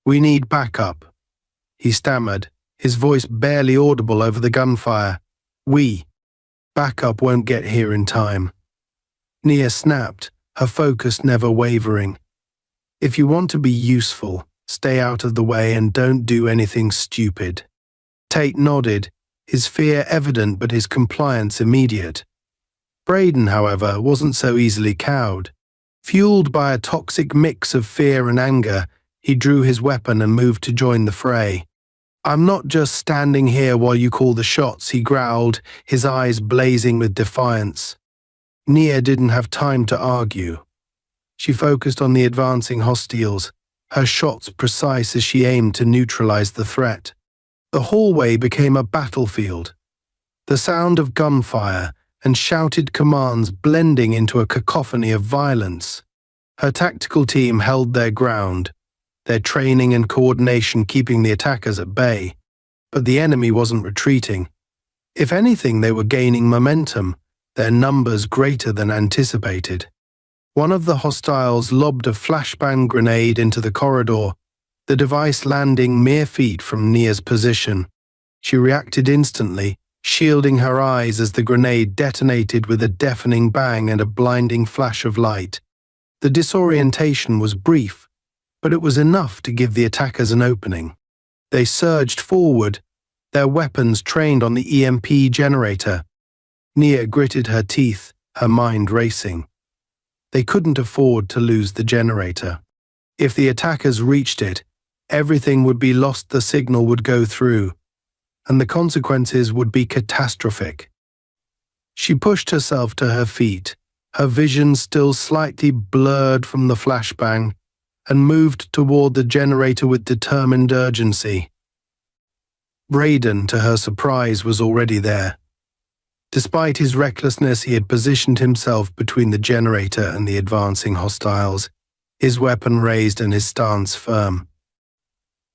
"We need backup," he stammered, his voice barely audible over the gunfire. Backup won't get here in time." Nia snapped, her focus never wavering. "If you want to be useful, stay out of the way and don't do anything stupid." Tate nodded, his fear evident but his compliance immediate. Braden, however, wasn't so easily cowed. Fueled by a toxic mix of fear and anger, he drew his weapon and moved to join the fray. "I'm not just standing here while you call the shots," he growled, his eyes blazing with defiance. Nia didn't have time to argue. She focused on the advancing hostiles, her shots precise as she aimed to neutralize the threat. The hallway became a battlefield, the sound of gunfire and shouted commands blending into a cacophony of violence. Her tactical team held their ground, their training and coordination keeping the attackers at bay. But the enemy wasn't retreating. If anything, they were gaining momentum, their numbers greater than anticipated. One of the hostiles lobbed a flashbang grenade into the corridor, the device landing mere feet from Nia's position. She reacted instantly, shielding her eyes as the grenade detonated with a deafening bang and a blinding flash of light. The disorientation was brief, but it was enough to give the attackers an opening. They surged forward, their weapons trained on the EMP generator. Nia gritted her teeth, her mind racing. They couldn't afford to lose the generator. If the attackers reached it, everything would be lost, the signal would go through, and the consequences would be catastrophic. She pushed herself to her feet, her vision still slightly blurred from the flashbang, and moved toward the generator with determined urgency. Braden, to her surprise, was already there. Despite his recklessness, he had positioned himself between the generator and the advancing hostiles, his weapon raised and his stance firm.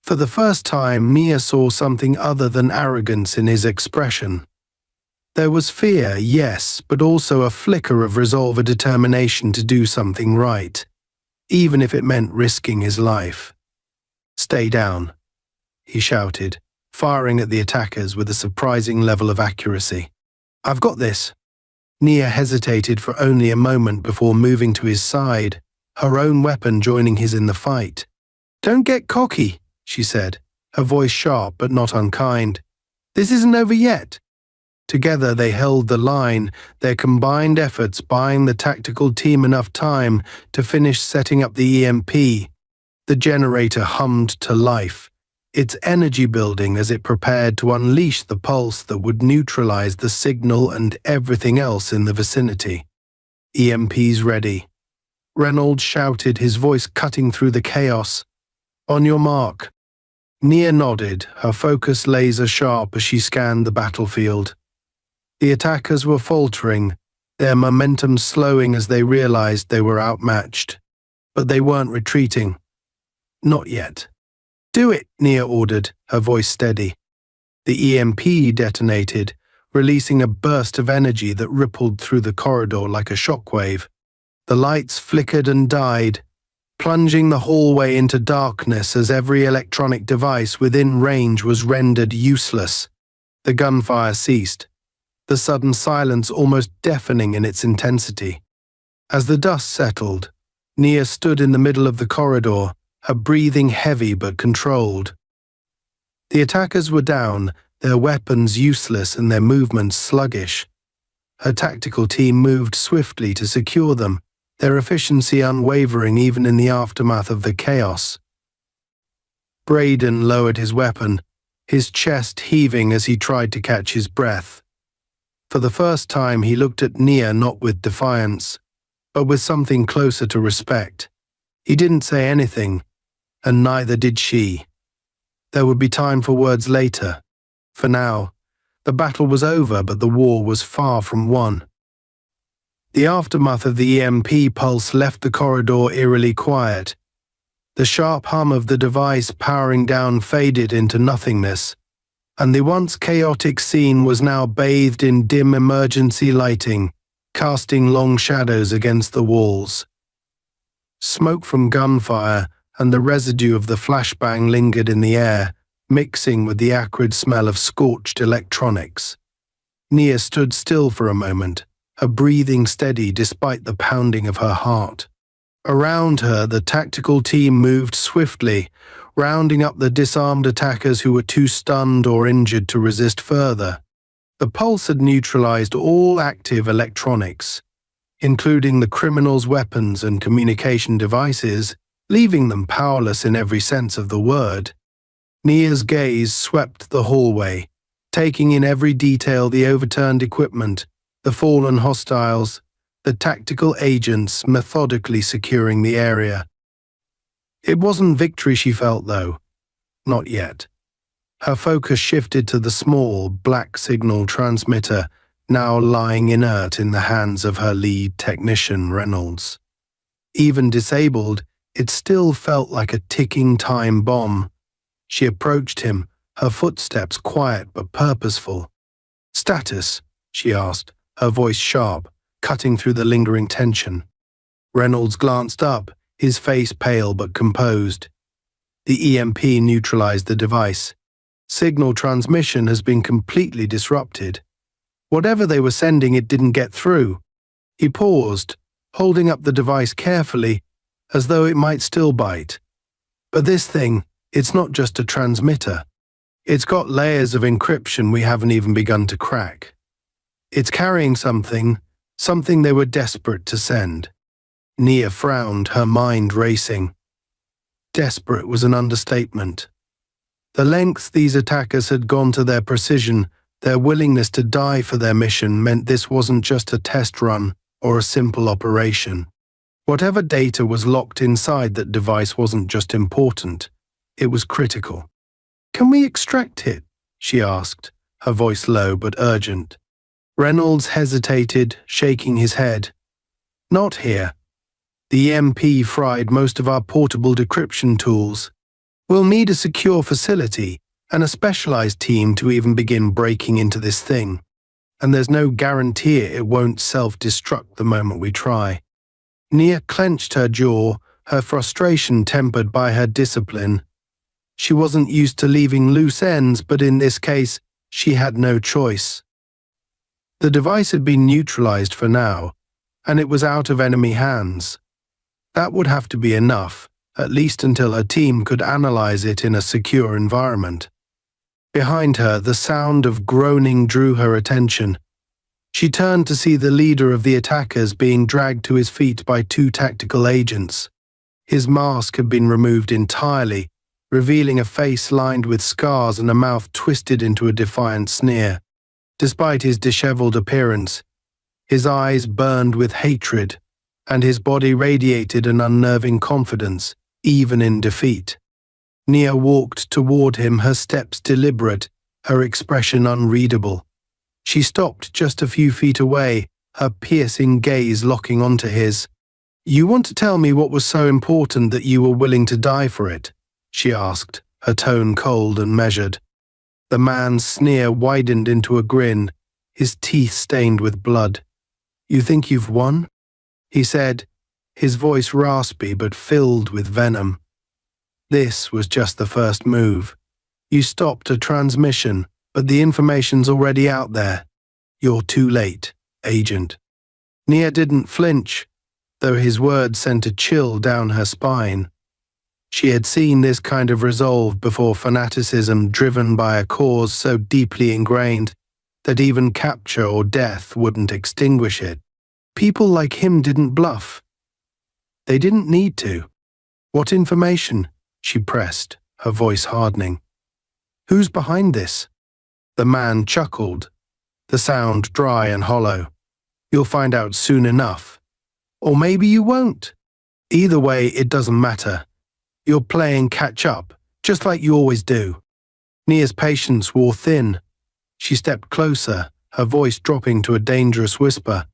For the first time, Nia saw something other than arrogance in his expression. There was fear, yes, but also a flicker of resolve, a determination to do something right, even if it meant risking his life. "Stay down," he shouted, firing at the attackers with a surprising level of accuracy. "I've got this." Nia hesitated for only a moment before moving to his side, her own weapon joining his in the fight. "Don't get cocky," she said, her voice sharp but not unkind. "This isn't over yet." Together they held the line, their combined efforts buying the tactical team enough time to finish setting up the EMP. The generator hummed to life, its energy building as it prepared to unleash the pulse that would neutralize the signal and everything else in the vicinity. EMP's ready. Reynolds shouted, his voice cutting through the chaos. On your mark. Nia nodded, her focus laser sharp as she scanned the battlefield. The attackers were faltering, their momentum slowing as they realized they were outmatched. But they weren't retreating. Not yet. Do it, Nia ordered, her voice steady. The EMP detonated, releasing a burst of energy that rippled through the corridor like a shockwave. The lights flickered and died, plunging the hallway into darkness as every electronic device within range was rendered useless. The gunfire ceased, the sudden silence almost deafening in its intensity. As the dust settled, Nia stood in the middle of the corridor, her breathing heavy but controlled. The attackers were down, their weapons useless and their movements sluggish. Her tactical team moved swiftly to secure them, their efficiency unwavering even in the aftermath of the chaos. Braden lowered his weapon, his chest heaving as he tried to catch his breath. For the first time he looked at Nia not with defiance, but with something closer to respect. He didn't say anything, and neither did she. There would be time for words later. For now, the battle was over, but the war was far from won. The aftermath of the EMP pulse left the corridor eerily quiet. The sharp hum of the device powering down faded into nothingness, and the once chaotic scene was now bathed in dim emergency lighting, casting long shadows against the walls. Smoke from gunfire and the residue of the flashbang lingered in the air, mixing with the acrid smell of scorched electronics. Nia stood still for a moment, her breathing steady despite the pounding of her heart. Around her, the tactical team moved swiftly, rounding up the disarmed attackers who were too stunned or injured to resist further. The pulse had neutralized all active electronics, including the criminals' weapons and communication devices, leaving them powerless in every sense of the word. Nia's gaze swept the hallway, taking in every detail: the overturned equipment, the fallen hostiles, the tactical agents methodically securing the area. It wasn't victory she felt, though. Not yet. Her focus shifted to the small, black signal transmitter, now lying inert in the hands of her lead technician, Reynolds. Even disabled, it still felt like a ticking time bomb. She approached him, her footsteps quiet but purposeful. "Status?" she asked, her voice sharp, cutting through the lingering tension. Reynolds glanced up, his face pale but composed. The EMP neutralized the device. Signal transmission has been completely disrupted. Whatever they were sending, it didn't get through. He paused, holding up the device carefully, as though it might still bite. But this thing, it's not just a transmitter. It's got layers of encryption we haven't even begun to crack. It's carrying something they were desperate to send. Nia frowned, her mind racing. Desperate was an understatement. The lengths these attackers had gone to their precision, their willingness to die for their mission, meant this wasn't just a test run or a simple operation. Whatever data was locked inside that device wasn't just important, it was critical. "Can we extract it?" she asked, her voice low but urgent. Reynolds hesitated, shaking his head. "Not here. The EMP fried most of our portable decryption tools. We'll need a secure facility and a specialized team to even begin breaking into this thing. And there's no guarantee it won't self-destruct the moment we try." Nia clenched her jaw, her frustration tempered by her discipline. She wasn't used to leaving loose ends, but in this case, she had no choice. The device had been neutralized for now, and it was out of enemy hands. That would have to be enough, at least until her team could analyze it in a secure environment. Behind her, the sound of groaning drew her attention. She turned to see the leader of the attackers being dragged to his feet by two tactical agents. His mask had been removed entirely, revealing a face lined with scars and a mouth twisted into a defiant sneer. Despite his disheveled appearance, his eyes burned with hatred, and his body radiated an unnerving confidence, even in defeat. Nia walked toward him, her steps deliberate, her expression unreadable. She stopped just a few feet away, her piercing gaze locking onto his. "You want to tell me what was so important that you were willing to die for it?" she asked, her tone cold and measured. The man's sneer widened into a grin, his teeth stained with blood. "You think you've won?" he said, his voice raspy but filled with venom. This was just the first move. You stopped a transmission, but the information's already out there. You're too late, Agent. Nia didn't flinch, though his words sent a chill down her spine. She had seen this kind of resolve before, fanaticism driven by a cause so deeply ingrained that even capture or death wouldn't extinguish it. People like him didn't bluff. They didn't need to. "What information?" she pressed, her voice hardening. "Who's behind this?" The man chuckled, the sound dry and hollow. "You'll find out soon enough. Or maybe you won't. Either way, it doesn't matter. You're playing catch-up, just like you always do." Nia's patience wore thin. She stepped closer, her voice dropping to a dangerous whisper.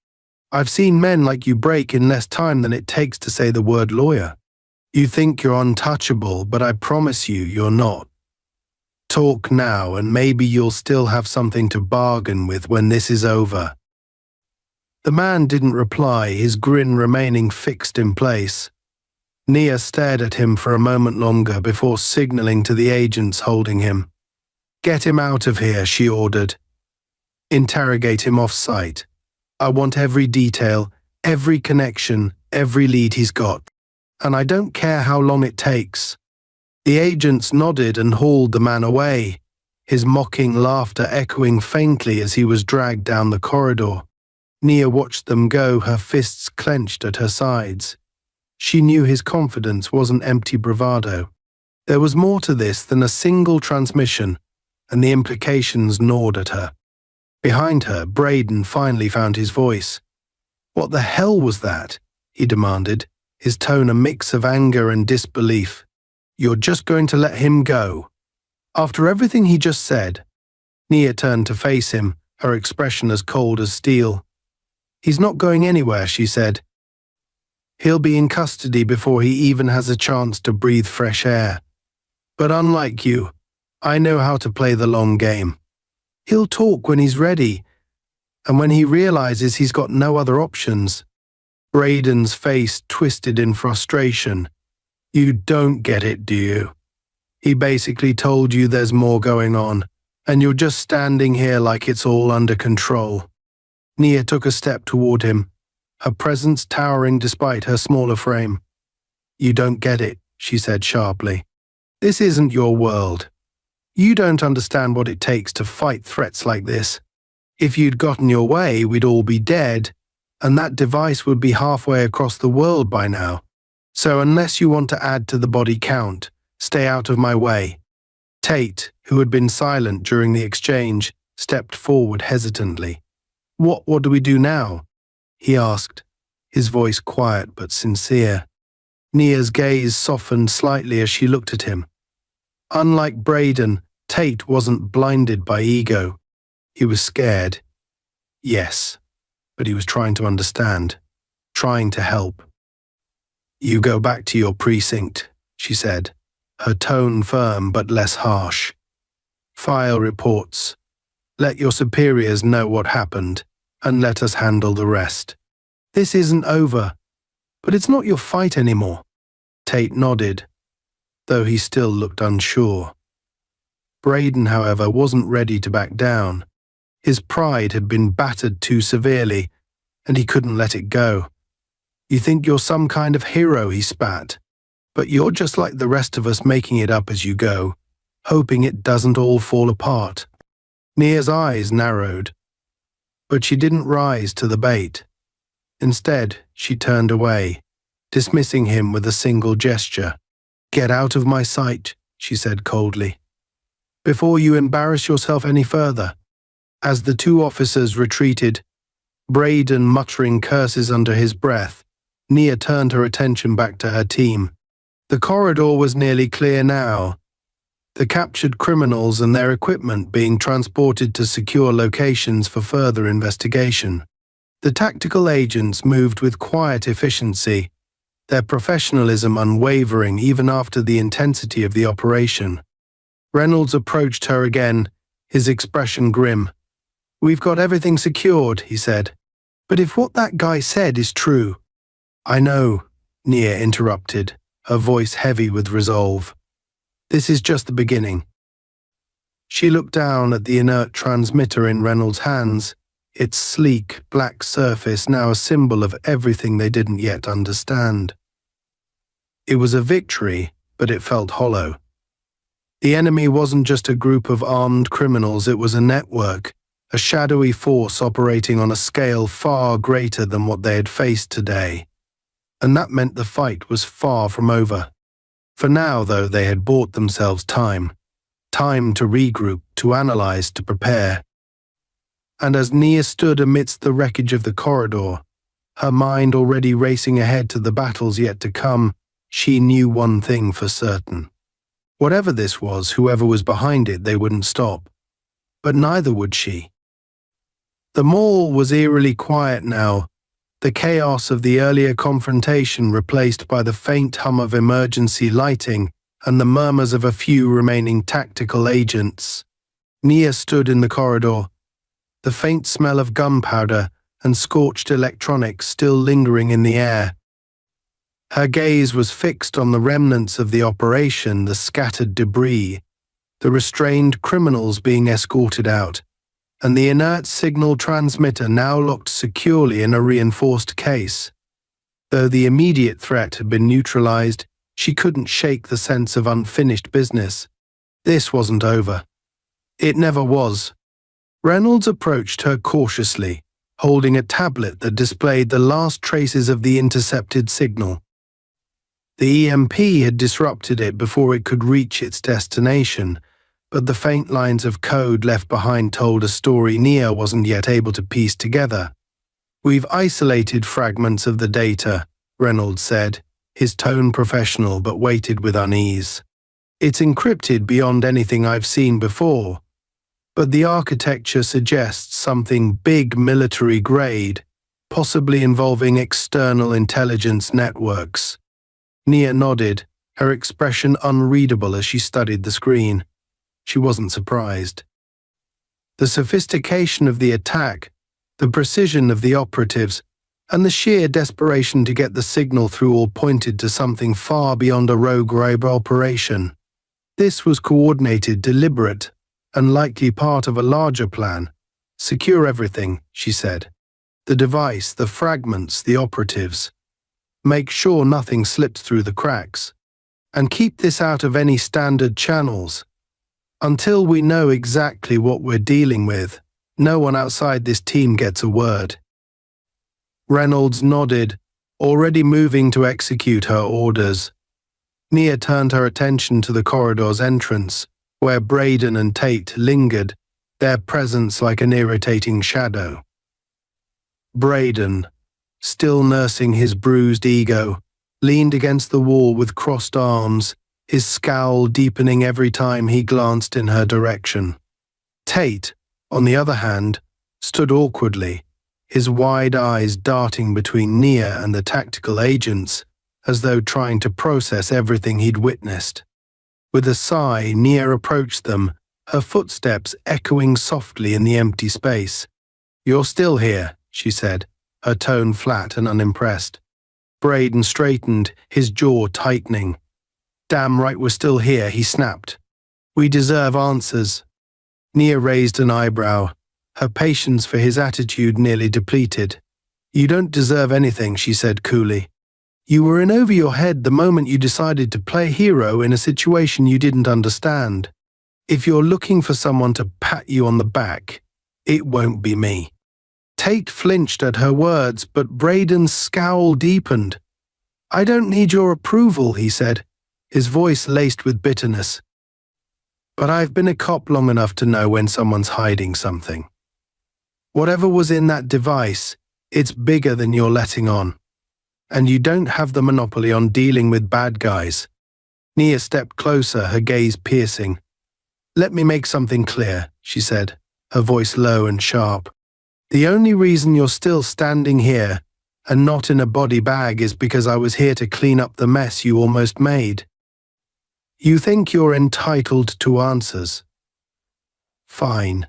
"I've seen men like you break in less time than it takes to say the word lawyer. You think you're untouchable, but I promise you, you're not. Talk now, and maybe you'll still have something to bargain with when this is over." The man didn't reply, his grin remaining fixed in place. Nia stared at him for a moment longer before signaling to the agents holding him. "Get him out of here," she ordered. "Interrogate him off-site. I want every detail, every connection, every lead he's got. And I don't care how long it takes." The agents nodded and hauled the man away, his mocking laughter echoing faintly as he was dragged down the corridor. Nia watched them go, her fists clenched at her sides. She knew his confidence wasn't empty bravado. There was more to this than a single transmission, and the implications gnawed at her. Behind her, Braden finally found his voice. "What the hell was that?" he demanded, his tone a mix of anger and disbelief. "You're just going to let him go?" After everything he just said, Nia turned to face him, her expression as cold as steel. "He's not going anywhere," she said. "He'll be in custody before he even has a chance to breathe fresh air. But unlike you, I know how to play the long game. He'll talk when he's ready, and when he realizes he's got no other options." Braden's face twisted in frustration. "You don't get it, do you? He basically told you there's more going on, and you're just standing here like it's all under control." Nia took a step toward him, her presence towering despite her smaller frame. "You don't get it," she said sharply. "This isn't your world. You don't understand what it takes to fight threats like this. If you'd gotten your way, we'd all be dead, and that device would be halfway across the world by now. So unless you want to add to the body count, stay out of my way." Tate, who had been silent during the exchange, stepped forward hesitantly. What do we do now?" he asked, his voice quiet but sincere. Nia's gaze softened slightly as she looked at him. Unlike Braden, Tate wasn't blinded by ego. He was scared. Yes, but he was trying to understand, trying to help. "You go back to your precinct," she said, her tone firm but less harsh. "File reports. Let your superiors know what happened, and let us handle the rest. This isn't over, but it's not your fight anymore." Tate nodded, though he still looked unsure. Braden, however, wasn't ready to back down. His pride had been battered too severely, and he couldn't let it go. "You think you're some kind of hero," he spat, "but you're just like the rest of us, making it up as you go. hoping it doesn't all fall apart. Nia's eyes narrowed, but she didn't rise to the bait. Instead, she turned away, dismissing him with a single gesture. "Get out of my sight," she said coldly, "before you embarrass yourself any further." As the two officers retreated, Braden muttering curses under his breath, Nia turned her attention back to her team. The corridor was nearly clear now, the captured criminals and their equipment being transported to secure locations for further investigation. The tactical agents moved with quiet efficiency, their professionalism unwavering even after the intensity of the operation. Reynolds approached her again, his expression grim. "We've got everything secured," he said. "But if what that guy said is true—" "I know," Nia interrupted, her voice heavy with resolve. "This is just the beginning." She looked down at the inert transmitter in Reynolds' hands, its sleek, black surface now a symbol of everything they didn't yet understand. It was a victory, but it felt hollow. The enemy wasn't just a group of armed criminals, it was a network, a shadowy force operating on a scale far greater than what they had faced today. And that meant the fight was far from over. For now, though, they had bought themselves time to regroup, to analyze, to prepare. And as Nia stood amidst the wreckage of the corridor, her mind already racing ahead to the battles yet to come, she knew one thing for certain. Whatever this was, whoever was behind it, they wouldn't stop. But neither would she. The mall was eerily quiet now, the chaos of the earlier confrontation replaced by the faint hum of emergency lighting and the murmurs of a few remaining tactical agents. Nia stood in the corridor, the faint smell of gunpowder and scorched electronics still lingering in the air. Her gaze was fixed on the remnants of the operation, the scattered debris, the restrained criminals being escorted out, and the inert signal transmitter now locked securely in a reinforced case. Though the immediate threat had been neutralized, she couldn't shake the sense of unfinished business. This wasn't over. It never was. Reynolds approached her cautiously, holding a tablet that displayed the last traces of the intercepted signal. The EMP had disrupted it before it could reach its destination, but the faint lines of code left behind told a story Nia wasn't yet able to piece together. "We've isolated fragments of the data," Reynolds said, his tone professional but weighted with unease. "It's encrypted beyond anything I've seen before, but the architecture suggests something big military grade, possibly involving external intelligence networks." Nia nodded, her expression unreadable as she studied the screen. She wasn't surprised. The sophistication of the attack, the precision of the operatives, and the sheer desperation to get the signal through all pointed to something far beyond a rogue operation. This was coordinated, deliberate, and likely part of a larger plan. "Secure everything," she said. "The device, the fragments, the operatives. Make sure nothing slips through the cracks. And keep this out of any standard channels. Until we know exactly what we're dealing with, no one outside this team gets a word." Reynolds nodded, already moving to execute her orders. Nia turned her attention to the corridor's entrance, where Braden and Tate lingered, their presence like an irritating shadow. Braden, still nursing his bruised ego, leaned against the wall with crossed arms, his scowl deepening every time he glanced in her direction. Tate, on the other hand, stood awkwardly, his wide eyes darting between Nia and the tactical agents, as though trying to process everything he'd witnessed. With a sigh, Nia approached them, her footsteps echoing softly in the empty space. "You're still here," she said, her tone flat and unimpressed. Braden straightened, his jaw tightening. "Damn right we're still here," he snapped. "We deserve answers." Nia raised an eyebrow, her patience for his attitude nearly depleted. "You don't deserve anything," she said coolly. "You were in over your head the moment you decided to play hero in a situation you didn't understand. If you're looking for someone to pat you on the back, it won't be me." Tate flinched at her words, but Braden's scowl deepened. "I don't need your approval," he said, his voice laced with bitterness. "But I've been a cop long enough to know when someone's hiding something. Whatever was in that device, it's bigger than you're letting on. And you don't have the monopoly on dealing with bad guys." Nia stepped closer, her gaze piercing. "Let me make something clear," she said, her voice low and sharp. "The only reason you're still standing here and not in a body bag is because I was here to clean up the mess you almost made. You think you're entitled to answers? Fine.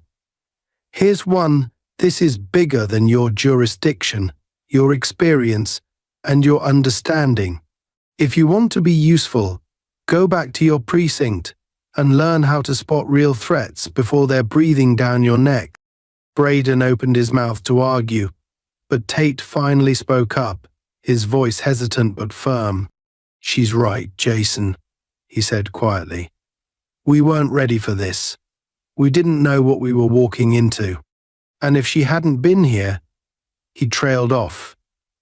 Here's one. This is bigger than your jurisdiction, your experience, and your understanding. If you want to be useful, go back to your precinct and learn how to spot real threats before they're breathing down your neck." Braden opened his mouth to argue, but Tate finally spoke up, his voice hesitant but firm. "She's right, Jason," he said quietly. "We weren't ready for this. We didn't know what we were walking into. And if she hadn't been here..." He trailed off,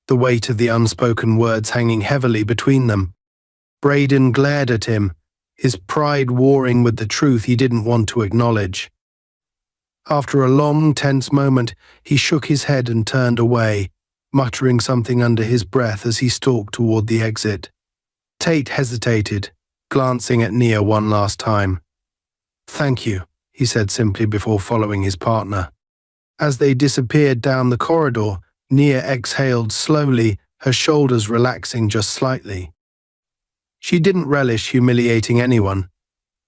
the weight of the unspoken words hanging heavily between them. Braden glared at him, his pride warring with the truth he didn't want to acknowledge. After a long, tense moment, he shook his head and turned away, muttering something under his breath as he stalked toward the exit. Tate hesitated, glancing at Nia one last time. "Thank you," he said simply before following his partner. As they disappeared down the corridor, Nia exhaled slowly, her shoulders relaxing just slightly. She didn't relish humiliating anyone,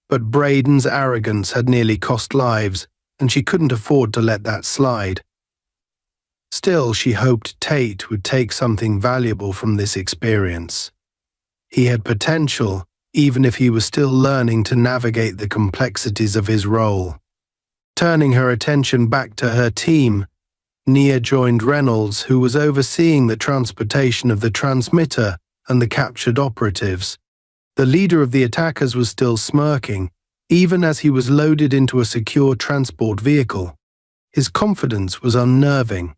but Braden's arrogance had nearly cost lives, and she couldn't afford to let that slide. Still, she hoped Tate would take something valuable from this experience. He had potential, even if he was still learning to navigate the complexities of his role. Turning her attention back to her team, Nia joined Reynolds, who was overseeing the transportation of the transmitter and the captured operatives. The leader of the attackers was still smirking, even as he was loaded into a secure transport vehicle. His confidence was unnerving,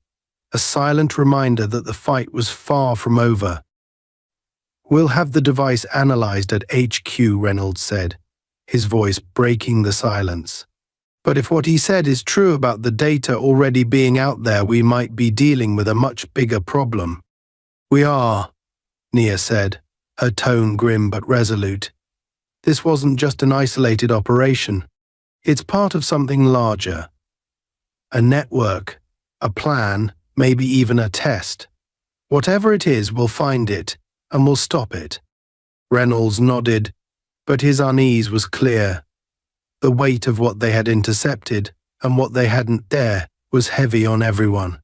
a silent reminder that the fight was far from over. "We'll have the device analyzed at HQ," Reynolds said, his voice breaking the silence. "But if what he said is true about the data already being out there, we might be dealing with a much bigger problem." "We are," Nia said, her tone grim but resolute. "This wasn't just an isolated operation. It's part of something larger. A network, a plan, maybe even a test. Whatever it is, we'll find it, and we'll stop it." Reynolds nodded, but his unease was clear. The weight of what they had intercepted, and what they hadn't there, was heavy on everyone.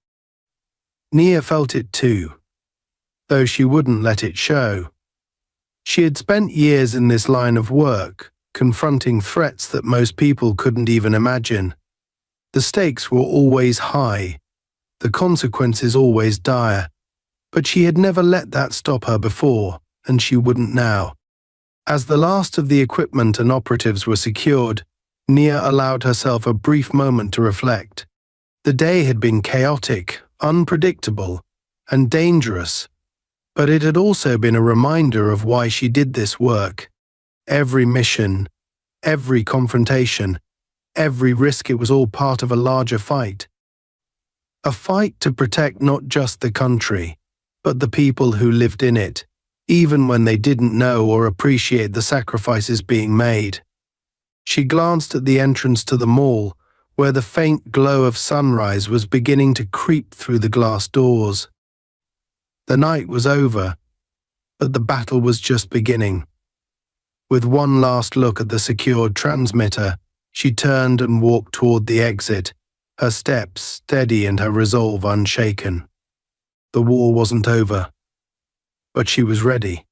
Nia felt it too, though she wouldn't let it show. She had spent years in this line of work, confronting threats that most people couldn't even imagine. The stakes were always high, the consequences always dire, but she had never let that stop her before, and she wouldn't now. As the last of the equipment and operatives were secured, Nia allowed herself a brief moment to reflect. The day had been chaotic, unpredictable, and dangerous, but it had also been a reminder of why she did this work. Every mission, every confrontation, every risk, it was all part of a larger fight. A fight to protect not just the country, but the people who lived in it, even when they didn't know or appreciate the sacrifices being made. She glanced at the entrance to the mall, where the faint glow of sunrise was beginning to creep through the glass doors. The night was over, but the battle was just beginning. With one last look at the secured transmitter, she turned and walked toward the exit, her steps steady and her resolve unshaken. The war wasn't over, but she was ready.